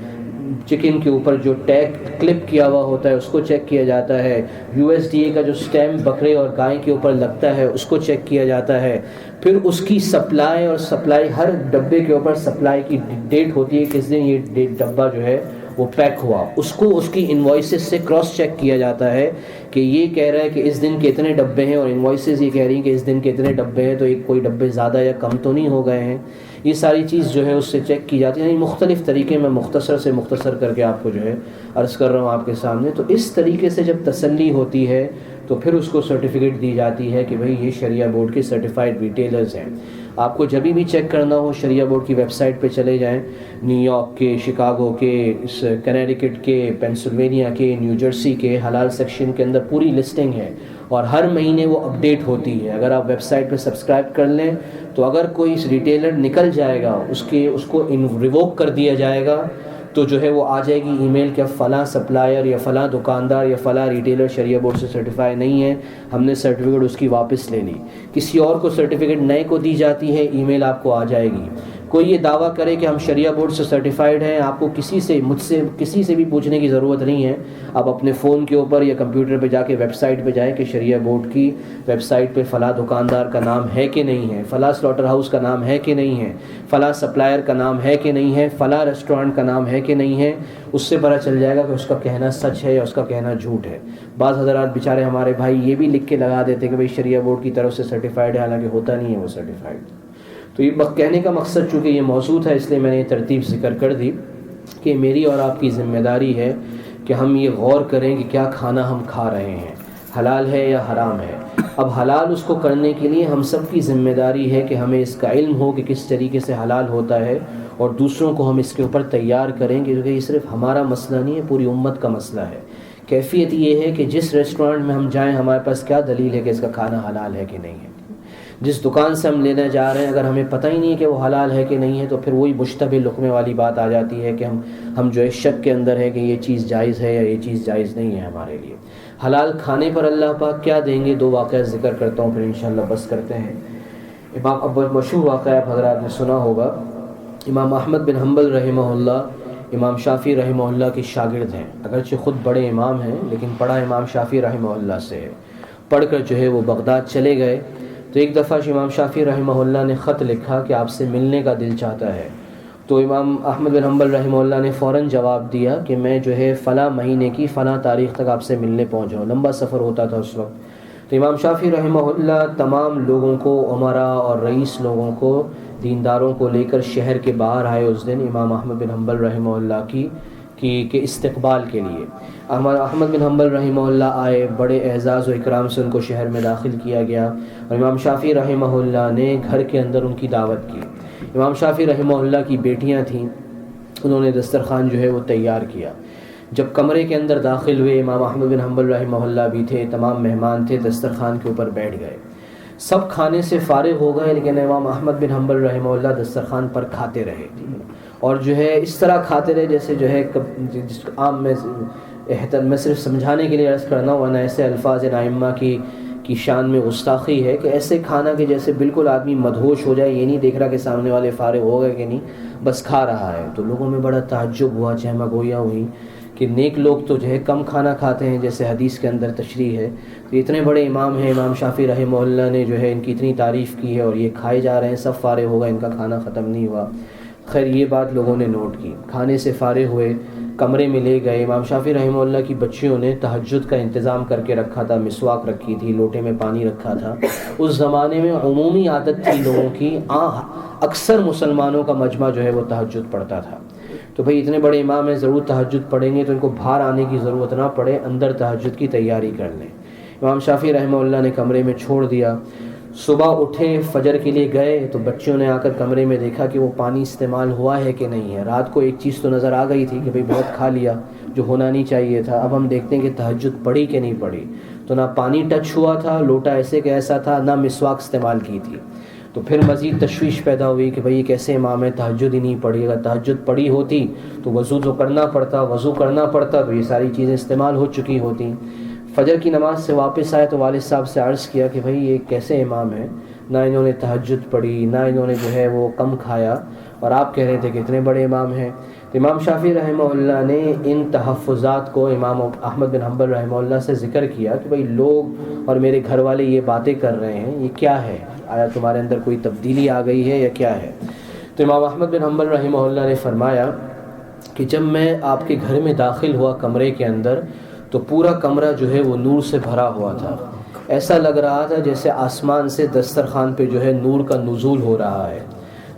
چکن کے اوپر جو ٹیگ کلپ کیا ہوا ہوتا ہے اس کو چیک کیا جاتا ہے، USDA کا جو سٹیمپ بکرے اور گائے کے اوپر لگتا ہے اس کو چیک کیا جاتا ہے، پھر اس کی سپلائی اور سپلائی ہر ڈبے کے اوپر سپلائی کی ڈیٹ ہوتی ہے، کس دن یہ ڈبہ جو ہے وہ پیک ہوا، اس کو اس کی انوائسز سے کراس چیک کیا جاتا ہے کہ یہ کہہ رہا ہے کہ اس دن کے اتنے ڈبے ہیں اور انوائسز یہ کہہ رہی ہیں کہ اس دن کے اتنے ڈبے ہیں، تو ایک کوئی ڈبے زیادہ یا کم تو نہیں ہو گئے ہیں۔ یہ ساری چیز جو ہے اس سے چیک کی جاتی ہے، یعنی مختلف طریقے میں مختصر سے مختصر کر کے آپ کو جو ہے عرض کر رہا ہوں آپ کے سامنے۔ تو اس طریقے سے جب تسلی ہوتی ہے تو پھر اس کو سرٹیفکیٹ دی جاتی ہے کہ بھئی یہ شریعہ بورڈ کے سرٹیفائڈ ریٹیلرز ہیں۔ آپ کو جب بھی چیک کرنا ہو شریعہ بورڈ کی ویب سائٹ پہ چلے جائیں، نیو یارک کے، شکاگو کے، کنیڈیکٹ کے، پینسلوینیا کے، نیو جرسی کے حلال سیکشن کے اندر پوری لسٹنگ ہے اور ہر مہینے وہ اپڈیٹ ہوتی ہے۔ اگر آپ ویب سائٹ پہ سبسکرائب کر لیں تو اگر کوئی ریٹیلر نکل جائے گا اس کو ریووک کر دیا جائے گا تو جو ہے وہ آ جائے گی ای میل کہ فلاں سپلائر یا فلاں دکاندار یا فلاں ریٹیلر شریعہ بورڈ سے سرٹیفائی نہیں ہے، ہم نے سرٹیفکیٹ اس کی واپس لے لی۔ کسی اور کو سرٹیفکیٹ نئے کو دی جاتی ہے، ای میل آپ کو آ جائے گی۔ کوئی یہ دعویٰ کرے کہ ہم شریعہ بورڈ سے سرٹیفائیڈ ہیں، آپ کو مجھ سے کسی سے بھی پوچھنے کی ضرورت نہیں ہے، آپ اپنے فون کے اوپر یا کمپیوٹر پہ جا کے ویب سائٹ پہ جائیں کہ شریعہ بورڈ کی ویب سائٹ پہ فلاں دکاندار کا نام ہے کہ نہیں ہے، فلاں سلاٹر ہاؤس کا نام ہے کہ نہیں ہے، فلاں سپلائر کا نام ہے کہ نہیں ہے، فلاں ریسٹورینٹ کا نام ہے کہ نہیں ہے، اس سے پتہ چل جائے گا کہ اس کا کہنا سچ ہے یا اس کا کہنا جھوٹ ہے۔ بعض حضرات بیچارے ہمارے بھائی یہ بھی لکھ کے لگا دیتے کہ بھئی شریعہ بورڈ کی طرف سے سرٹیفائیڈ ہے، حالانکہ ہوتا نہیں ہے وہ سرٹیفائیڈ۔ تو یہ کہنے کا مقصد چونکہ یہ موضوع ہے اس لیے میں نے یہ ترتیب ذکر کر دی کہ میری اور آپ کی ذمہ داری ہے کہ ہم یہ غور کریں کہ کیا کھانا ہم کھا رہے ہیں حلال ہے یا حرام ہے۔ اب حلال اس کو کرنے کے لیے ہم سب کی ذمہ داری ہے کہ ہمیں اس کا علم ہو کہ کس طریقے سے حلال ہوتا ہے اور دوسروں کو ہم اس کے اوپر تیار کریں، کیونکہ یہ صرف ہمارا مسئلہ نہیں ہے، پوری امت کا مسئلہ ہے۔ کیفیت یہ ہے کہ جس ریسٹورینٹ میں ہم جائیں ہمارے پاس کیا دلیل ہے کہ اس کا کھانا حلال ہے کہ نہیں ہے۔ جس دکان سے ہم لینے جا رہے ہیں اگر ہمیں پتہ ہی نہیں ہے کہ وہ حلال ہے کہ نہیں ہے تو پھر وہی مشتبہ لقمے والی بات آ جاتی ہے کہ ہم جو ہے شک کے اندر ہے کہ یہ چیز جائز ہے یا یہ چیز جائز نہیں ہے ہمارے لیے۔ حلال کھانے پر اللہ پاک کیا دیں گے، 2 واقعہ ذکر کرتا ہوں پھر انشاءاللہ بس کرتے ہیں۔ امام ابو مشہور واقعہ آپ حضرات نے سنا ہوگا، امام احمد بن حنبل رحمہ اللہ امام شافعی رحمہ اللہ کے شاگرد ہیں، اگرچہ خود بڑے امام ہیں لیکن پڑھا امام شافعی رحمہ اللہ سے ہے۔ پڑھ کر جو ہے وہ بغداد چلے گئے تو ایک دفعہ امام شافعی رحمہ اللہ نے خط لکھا کہ آپ سے ملنے کا دل چاہتا ہے، تو امام احمد بن حنبل رحمہ اللہ نے فوراً جواب دیا کہ میں جو ہے فلاں مہینے کی فلاں تاریخ تک آپ سے ملنے پہنچ جاؤں، لمبا سفر ہوتا تھا اس وقت۔ تو امام شافعی رحمہ اللہ تمام لوگوں کو، امراء اور رئیس لوگوں کو، دینداروں کو لے کر شہر کے باہر آئے اس دن امام احمد بن حنبل رحمہ اللہ کے استقبال کے لیے۔ احمد بن حنبل رحمہ اللہ آئے، بڑے اعزاز و اکرام سے ان کو شہر میں داخل کیا گیا اور امام شافعی رحمہ اللہ نے گھر کے اندر ان کی دعوت کی۔ امام شافعی رحمہ اللہ کی بیٹیاں تھیں، انہوں نے دسترخوان جو ہے وہ تیار کیا۔ جب کمرے کے اندر داخل ہوئے امام احمد بن حنبل رحمہ اللہ بھی تھے، تمام مہمان تھے، دسترخوان کے اوپر بیٹھ گئے، سب کھانے سے فارغ ہو گئے، لیکن امام احمد بن حنبل رحمہ اللہ دسترخوان پر کھاتے رہے اور جو ہے اس طرح کھاتے رہے جیسے جو ہے جس عام میں صرف سمجھانے کے لیے عرض کرنا، ورنہ ایسے الفاظ ائمہ کی کی شان میں گستاخی ہے کہ ایسے کھانا کہ جیسے بالکل آدمی مدہوش ہو جائے، یہ نہیں دیکھ رہا کہ سامنے والے فارغ ہو گئے کہ نہیں، بس کھا رہا ہے۔ تو لوگوں میں بڑا تعجب ہوا، چہمہ گوئیاں ہوئی کہ نیک لوگ تو جو ہے کم کھانا کھاتے ہیں، جیسے حدیث کے اندر تشریح ہے۔ تو اتنے بڑے امام ہیں، امام شافعی رحمہ اللہ نے جو ہے ان کی اتنی تعریف کی ہے، اور یہ کھائے جا رہے ہیں، سب فارغ ہو گئے، ان کا کھانا ختم نہیں ہوا۔ خیر یہ بات لوگوں نے نوٹ کی، کھانے سے فارغ ہوئے، کمرے میں لے گئے۔ امام شافعی رحمہ اللہ کی بچیوں نے تہجد کا انتظام کر کے رکھا تھا، مسواک رکھی تھی، لوٹے میں پانی رکھا تھا۔ اس زمانے میں عمومی عادت تھی لوگوں کی، اکثر مسلمانوں کا مجمع جو ہے وہ تہجد پڑھتا تھا۔ تو بھئی اتنے بڑے امام ہیں، ضرور تہجد پڑھیں گے تو ان کو باہر آنے کی ضرورت نہ پڑے، اندر تہجد کی تیاری کر لیں۔ امام شافعی رحمہ اللہ نے کمرے میں چھوڑ دیا۔ صبح اٹھے، فجر کے لیے گئے تو بچوں نے آ کر کمرے میں دیکھا کہ وہ پانی استعمال ہوا ہے کہ نہیں ہے۔ رات کو ایک چیز تو نظر آ گئی تھی کہ بھئی بہت کھا لیا، جو ہونا نہیں چاہیے تھا۔ اب ہم دیکھتے ہیں کہ تہجد پڑھی کہ نہیں پڑھی، تو نہ پانی ٹچ ہوا تھا، لوٹا ایسے کہ ایسا تھا، نہ مسواک استعمال کی تھی۔ تو پھر مزید تشویش پیدا ہوئی کہ بھئی یہ کیسے امام ہے، تہجد ہی نہیں پڑھی۔ اگر تہجد پڑھی ہوتی تو وضو تو کرنا پڑتا، وضو کرنا پڑتا تو یہ ساری چیزیں استعمال ہو چکی ہوتی۔ فجر کی نماز سے واپس آئے تو والد صاحب سے عرض کیا کہ بھئی یہ کیسے امام ہے، نہ انہوں نے تہجد پڑھی، نہ انہوں نے جو ہے وہ کم کھایا، اور آپ کہہ رہے تھے کہ اتنے بڑے امام ہیں۔ تو امام شافعی رحمہ اللہ نے ان تحفظات کو امام احمد بن حنبل رحمہ اللہ سے ذکر کیا کہ بھئی لوگ اور میرے گھر والے یہ باتیں کر رہے ہیں، یہ کیا ہے، آیا تمہارے اندر کوئی تبدیلی آ گئی ہے یا کیا ہے؟ تو امام احمد بن حنبل رحمہ اللہ نے فرمایا کہ جب میں آپ کے گھر میں داخل ہوا کمرے کے اندر تو پورا کمرہ جو ہے وہ نور سے بھرا ہوا تھا، ایسا لگ رہا تھا جیسے آسمان سے دسترخوان پہ جو ہے نور کا نزول ہو رہا ہے۔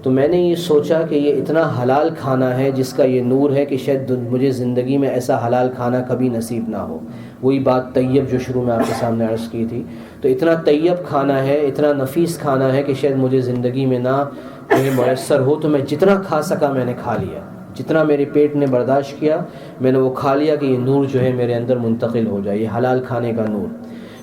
تو میں نے یہ سوچا کہ یہ اتنا حلال کھانا ہے جس کا یہ نور ہے کہ شاید مجھے زندگی میں ایسا حلال کھانا کبھی نصیب نہ ہو۔ وہی بات طیب جو شروع میں آپ کے سامنے عرض کی تھی، تو اتنا طیب کھانا ہے، اتنا نفیس کھانا ہے کہ شاید مجھے زندگی میں نہ میسر ہو۔ تو میں جتنا کھا سکا میں نے کھا لیا، جتنا میرے پیٹ نے برداشت کیا میں نے وہ کھا لیا کہ یہ نور جو ہے میرے اندر منتقل ہو جائے، یہ حلال کھانے کا نور۔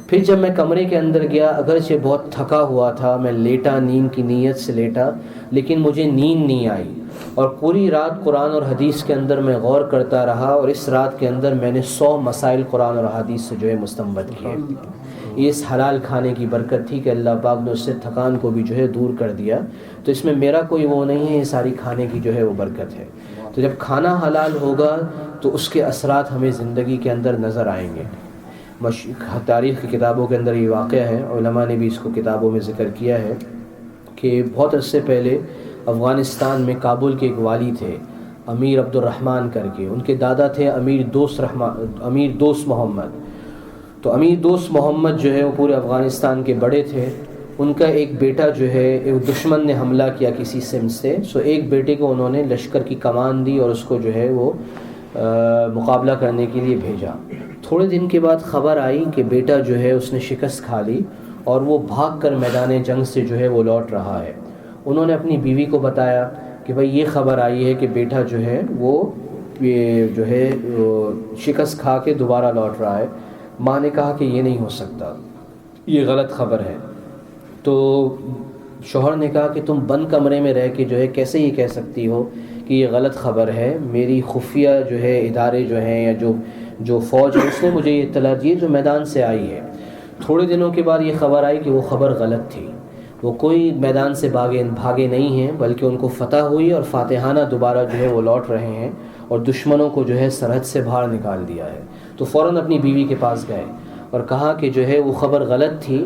پھر جب میں کمرے کے اندر گیا، اگرچہ بہت تھکا ہوا تھا، میں لیٹا، نیند کی نیت سے لیٹا، لیکن مجھے نیند نہیں آئی، اور پوری رات قرآن اور حدیث کے اندر میں غور کرتا رہا، اور اس رات کے اندر میں نے 100 مسائل قرآن اور حدیث سے جو ہے مستنبط کیے۔ یہ اس حلال کھانے کی برکت تھی کہ اللہ پاک نے اس سے تھکان کو بھی جو ہے دور کر دیا۔ تو اس میں میرا کوئی وہ نہیں ہے، یہ ساری کھانے کی جو ہے وہ برکت ہے۔ تو جب کھانا حلال ہوگا تو اس کے اثرات ہمیں زندگی کے اندر نظر آئیں گے۔ تاریخ کی کتابوں کے اندر یہ واقعہ ہے، علماء نے بھی اس کو کتابوں میں ذکر کیا ہے کہ بہت عرصے پہلے افغانستان میں کابل کے ایک والی تھے، امیر عبد الرحمن کر کے، ان کے دادا تھے امیر دوست محمد۔ تو امیر دوست محمد جو ہے وہ پورے افغانستان کے بڑے تھے۔ ان کا ایک بیٹا جو ہے، ایک دشمن نے حملہ کیا کسی سمت سے، سو ایک بیٹے کو انہوں نے لشکر کی کمان دی اور اس کو جو ہے وہ مقابلہ کرنے کے لیے بھیجا۔ تھوڑے دن کے بعد خبر آئی کہ بیٹا جو ہے اس نے شکست کھا لی اور وہ بھاگ کر میدان جنگ سے جو ہے وہ لوٹ رہا ہے۔ انہوں نے اپنی بیوی کو بتایا کہ بھئی یہ خبر آئی ہے کہ بیٹا جو ہے وہ شکست کھا کے دوبارہ لوٹ رہا ہے۔ ماں نے کہا کہ یہ نہیں ہو سکتا، یہ غلط خبر ہے۔ تو شوہر نے کہا کہ تم بند کمرے میں رہ کے جو ہے کیسے یہ کہہ سکتی ہو کہ یہ غلط خبر ہے؟ میری خفیہ جو ہے ادارے جو ہیں یا جو فوج ہے اس نے مجھے یہ اطلاع دی جو میدان سے آئی ہے۔ تھوڑے دنوں کے بعد یہ خبر آئی کہ وہ خبر غلط تھی، وہ کوئی میدان سے بھاگے نہیں ہیں، بلکہ ان کو فتح ہوئی اور فاتحانہ دوبارہ جو ہے وہ لوٹ رہے ہیں اور دشمنوں کو جو ہے سرحد سے باہر نکال دیا ہے۔ تو فوراً اپنی بیوی کے پاس گئے اور کہا کہ جو ہے وہ خبر غلط تھی،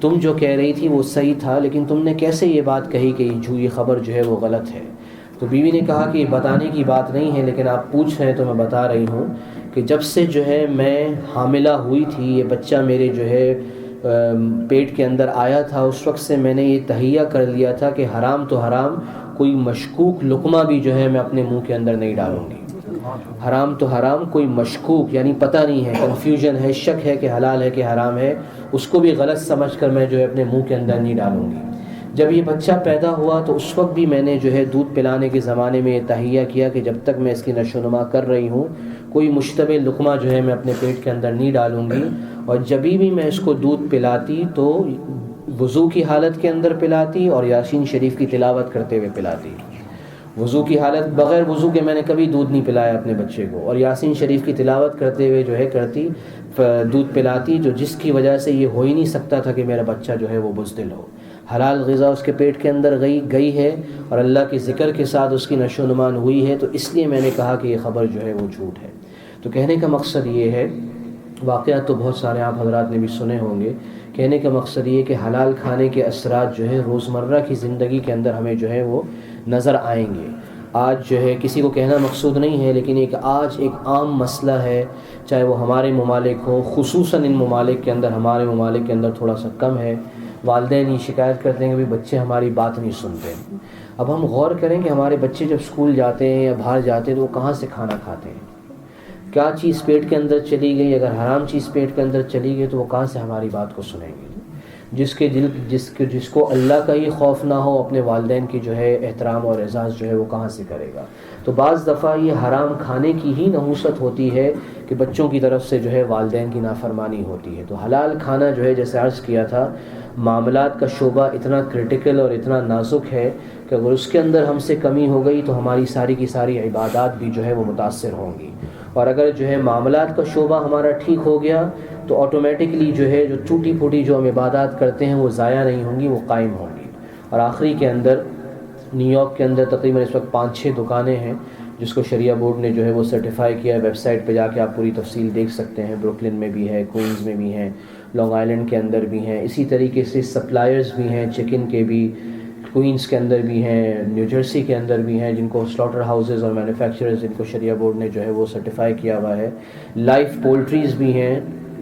تم جو کہہ رہی تھی وہ صحیح تھا، لیکن تم نے کیسے یہ بات کہی کہ یہ خبر جو ہے وہ غلط ہے؟ تو بیوی نے کہا کہ یہ بتانے کی بات نہیں ہے، لیکن آپ پوچھ رہے ہیں تو میں بتا رہی ہوں کہ جب سے جو ہے میں حاملہ ہوئی تھی، یہ بچہ میرے جو ہے پیٹ کے اندر آیا تھا، اس وقت سے میں نے یہ تہیہ کر لیا تھا کہ حرام تو حرام، کوئی مشکوک لقمہ بھی جو ہے میں اپنے منہ کے اندر نہیں ڈالوں گی۔ حرام تو حرام، کوئی مشکوک یعنی پتہ نہیں ہے، کنفیوژن ہے، شک ہے کہ حلال ہے کہ حرام ہے، اس کو بھی غلط سمجھ کر میں جو ہے اپنے منہ کے اندر نہیں ڈالوں گی۔ جب یہ بچہ پیدا ہوا تو اس وقت بھی میں نے جو ہے دودھ پلانے کے زمانے میں یہ تہیہ کیا کہ جب تک میں اس کی نشو و نما کر رہی ہوں کوئی مشتبہ لقمہ جو ہے میں اپنے پیٹ کے اندر نہیں ڈالوں گی، اور جبھی بھی میں اس کو دودھ پلاتی تو وضو کی حالت کے اندر پلاتی اور یاسین شریف کی تلاوت کرتے ہوئے پلاتی۔ وضو کی حالت بغیر وضو کے میں نے کبھی دودھ نہیں پلایا اپنے بچے کو، اور یاسین شریف کی تلاوت کرتے ہوئے جو ہے کرتی دودھ پلاتی، جس کی وجہ سے یہ ہو ہی نہیں سکتا تھا کہ میرا بچہ جو ہے وہ بزدل ہو۔ حلال غذا اس کے پیٹ کے اندر گئی ہے اور اللہ کے ذکر کے ساتھ اس کی نشو و نمان ہوئی ہے، تو اس لیے میں نے کہا کہ یہ خبر جو ہے وہ جھوٹ ہے۔ تو کہنے کا مقصد یہ ہے، واقعات تو بہت سارے آپ حضرات نے بھی سنے ہوں گے، کہنے کا مقصد یہ کہ حلال کھانے کے اثرات جو ہے روزمرہ کی زندگی کے اندر ہمیں جو ہے وہ نظر آئیں گے۔ آج جو ہے کسی کو کہنا مقصود نہیں ہے، لیکن آج ایک عام مسئلہ ہے، چاہے وہ ہمارے ممالک ہو، خصوصاً ان ممالک کے اندر، ہمارے ممالک کے اندر تھوڑا سا کم ہے، والدین یہ شکایت کرتے ہیں کہ بچے ہماری بات نہیں سنتے۔ اب ہم غور کریں کہ ہمارے بچے جب اسکول جاتے ہیں یا باہر جاتے ہیں تو وہ کہاں سے کھانا کھاتے ہیں، کیا چیز پیٹ کے اندر چلی گئی؟ اگر حرام چیز پیٹ کے اندر چلی گئی تو وہ کہاں سے ہماری بات کو سنیں گے؟ جس کو اللہ کا ہی خوف نہ ہو، اپنے والدین کی جو ہے احترام اور اعزاز جو ہے وہ کہاں سے کرے گا؟ تو بعض دفعہ یہ حرام کھانے کی ہی نحوست ہوتی ہے کہ بچوں کی طرف سے جو ہے والدین کی نافرمانی ہوتی ہے۔ تو حلال کھانا جو ہے جیسے عرض کیا تھا، معاملات کا شعبہ اتنا کرٹیکل اور اتنا نازک ہے کہ اگر اس کے اندر ہم سے کمی ہو گئی تو ہماری ساری کی ساری عبادات بھی جو ہے وہ متاثر ہوں گی، اور اگر جو ہے معاملات کا شعبہ ہمارا ٹھیک ہو گیا تو آٹومیٹکلی جو ہے جو ٹوٹی پھوٹی جو ہم عبادات کرتے ہیں وہ ضائع نہیں ہوں گی، وہ قائم ہوں گی۔ اور آخری کے اندر نیو یارک کے اندر تقریباً اس وقت 5-6 دکانیں ہیں جس کو شریعہ بورڈ نے جو ہے وہ سرٹیفائی کیا ہے۔ ویب سائٹ پہ جا کے آپ پوری تفصیل دیکھ سکتے ہیں، بروکلن میں بھی ہے، کوئنز میں بھی ہیں، لانگ آئلینڈ کے اندر بھی ہیں، اسی طریقے سے سپلائرز بھی ہیں چکن کے بھی، کوئنز کے اندر بھی ہیں، نیو جرسی کے اندر بھی ہیں، جن کو سلاٹر ہاؤسز اور مینوفیکچررز جن کو شریعہ بورڈ نے جو ہے وہ سرٹیفائی کیا ہوا ہے۔ لائف پولٹریز بھی ہیں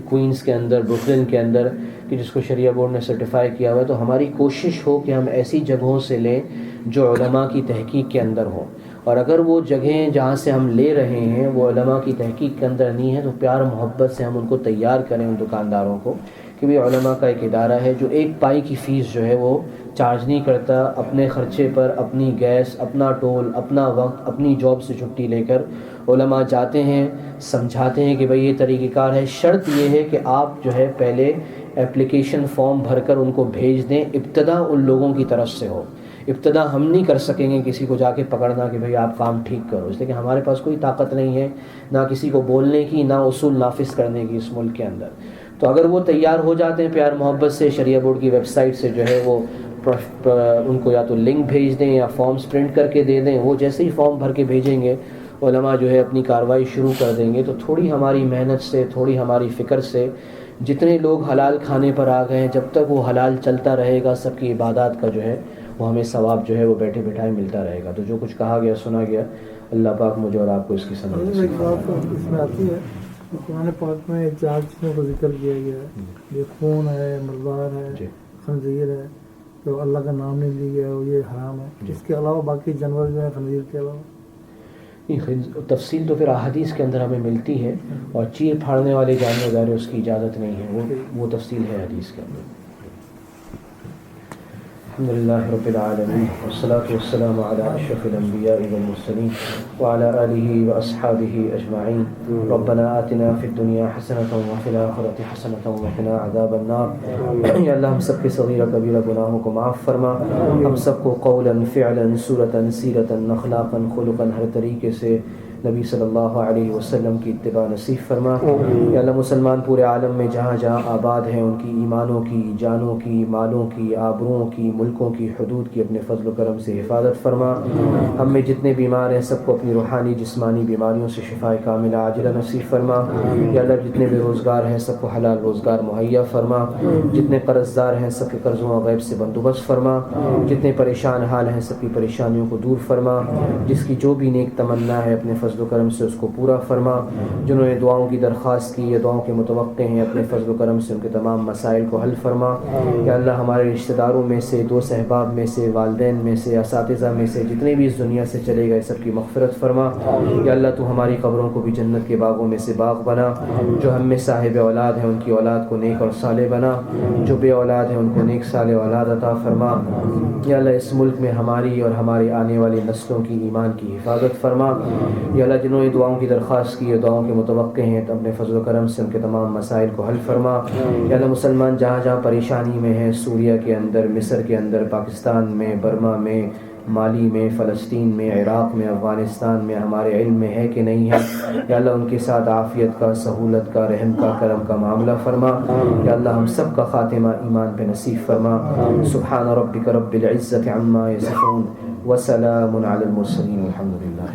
کوئنز کے اندر، بروکلن کے اندر، کہ جس کو شریعہ بورڈ نے سرٹیفائی کیا ہوا ہے۔ تو ہماری کوشش ہو کہ ہم ایسی جگہوں سے لیں جو علماء کی تحقیق کے اندر ہوں، اور اگر وہ جگہیں جہاں سے ہم لے رہے ہیں وہ علماء کی تحقیق کے اندر نہیں ہے تو پیار محبت سے ہم ان کو تیار کریں، ان دکانداروں کو، کہ بھی علماء کا ایک ادارہ ہے جو ایک پائی کی فیس جو ہے وہ چارج نہیں کرتا، اپنے خرچے پر، اپنی گیس، اپنا ٹول، اپنا وقت، اپنی جاب سے چھٹی لے کر علماء جاتے ہیں، سمجھاتے ہیں کہ بھئی یہ طریقہ کار ہے۔ شرط یہ ہے کہ آپ جو ہے پہلے اپلیکیشن فارم بھر کر ان کو بھیج دیں، ابتدا ان لوگوں کی طرف سے ہو۔ ابتدا ہم نہیں کر سکیں گے کسی کو جا کے پکڑنا کہ بھئی آپ کام ٹھیک کرو، اس لیے کہ ہمارے پاس کوئی طاقت نہیں ہے، نہ کسی کو بولنے کی، نہ اصول نافذ کرنے کی اس ملک کے اندر۔ تو اگر وہ تیار ہو جاتے ہیں پیار محبت سے، شریعہ بورڈ کی ویب سائٹ سے جو ہے وہ ان کو یا تو لنک بھیج دیں یا فارمز پرنٹ کر کے دے دیں، وہ جیسے ہی فارم بھر کے بھیجیں گے علماء جو ہے اپنی کارروائی شروع کر دیں گے۔ تو تھوڑی ہماری محنت سے، تھوڑی ہماری فکر سے جتنے لوگ حلال کھانے پر آ گئے ہیں، جب تک وہ حلال چلتا رہے گا، سب کی عبادات کا جو ہے وہ ہمیں ثواب جو ہے وہ بیٹھے بٹھائے ملتا رہے گا۔ تو جو کچھ کہا گیا، سنا گیا، اللہ پاک مجھے اور آپ کو اس کی سمجھ نصیب فرمائے۔ اس میں آتی ہے قرآن پاک میں 4 چیزوں کا ذکر کیا گیا ہے، یہ خون ہے، مردار ہے، خنزیر ہے، تو اللہ کا نام نہیں لیا گیا اور یہ حرام ہے۔ اس کے علاوہ باقی جانور جو ہیں خنزیر کے علاوہ تفصیل تو پھر احادیث کے اندر ہمیں ملتی ہے، اور چیر پھاڑنے والے جانور ظاہر اس کی اجازت نہیں ہے، وہ تفصیل ہے حدیث کے اندر۔ الحمدللہ رب العالمین والصلاة والسلام علی اشرف الانبیاء والمرسلین وعلی آلہ واصحابہ اجمعین۔ ربنا آتنا فی الدنیا حسنۃ وفی الآخرۃ حسنۃ وقنا عذاب النار۔ یا اللہ ہم سب کے صغیرہ کبیرہ گناہوں کو معاف فرما، ہم سب کو قولا، فعلا، صورتا، سیرتا، اخلاقا، خلقا، ہر طریقے سے نبی صلی اللہ علیہ وسلم کی اتباع نصیب فرما۔ یا اللہ مسلمان پورے عالم میں جہاں جہاں آباد ہیں ان کی ایمانوں کی، جانوں کی، مالوں کی، آبروؤں کی، ملکوں کی، حدود کی اپنے فضل و کرم سے حفاظت فرما۔ ہم میں جتنے بیمار ہیں سب کو اپنی روحانی جسمانی بیماریوں سے شفا کاملہ عاجلہ نصیب فرما۔ یا اللہ جتنے بے روزگار ہیں سب کو حلال روزگار مہیا فرما، جتنے قرض دار ہیں سب کے قرضوں غیب سے بندوبست فرما، جتنے پریشان حال ہیں سب کی پریشانیوں کو دور فرما، جس کی جو بھی نیک تمنا ہے اپنے فضل و کرم سے اس کو پورا فرما، جنہوں نے دعاؤں کی درخواست کی یا دعاؤں کے متوقع ہیں اپنے فضل و کرم سے ان کے تمام مسائل کو حل فرما۔ یا اللہ ہمارے رشتہ داروں میں سے، دوست احباب میں سے، والدین میں سے، اساتذہ میں سے جتنے بھی اس دنیا سے چلے گئے سب کی مغفرت فرما۔ یا اللہ تو ہماری قبروں کو بھی جنت کے باغوں میں سے باغ بنا، جو ہم میں صاحب اولاد ہیں ان کی اولاد کو نیک اور صالح بنا، جو بے اولاد ہیں ان کو نیک صالح اولاد عطا فرما۔ یا اللہ اس ملک میں ہماری اور ہماری آنے والی نسلوں کی ایمان کی حفاظت فرما۔ یا اللہ جنہوں نے دعاؤں کی درخواست کی ہے، دعاؤں کے متوقع ہیں، تو اپنے فضل و کرم سے ان کے تمام مسائل کو حل فرما۔ یا اللہ مسلمان جہاں جہاں پریشانی میں ہیں، سوریہ کے اندر، مصر کے اندر، پاکستان میں، برما میں، مالی میں، فلسطین میں، عراق میں، افغانستان میں ہمارے علم میں ہے کہ نہیں ہے، یا اللہ ان کے ساتھ عافیت کا، سہولت کا، رحم کا، کرم کا معاملہ فرما، یا اللہ ہم سب کا خاتمہ ایمان پہ نصیب فرما. سبحان ربک رب العزت عما یصفون وسلام علی المرسلین والحمد للہ.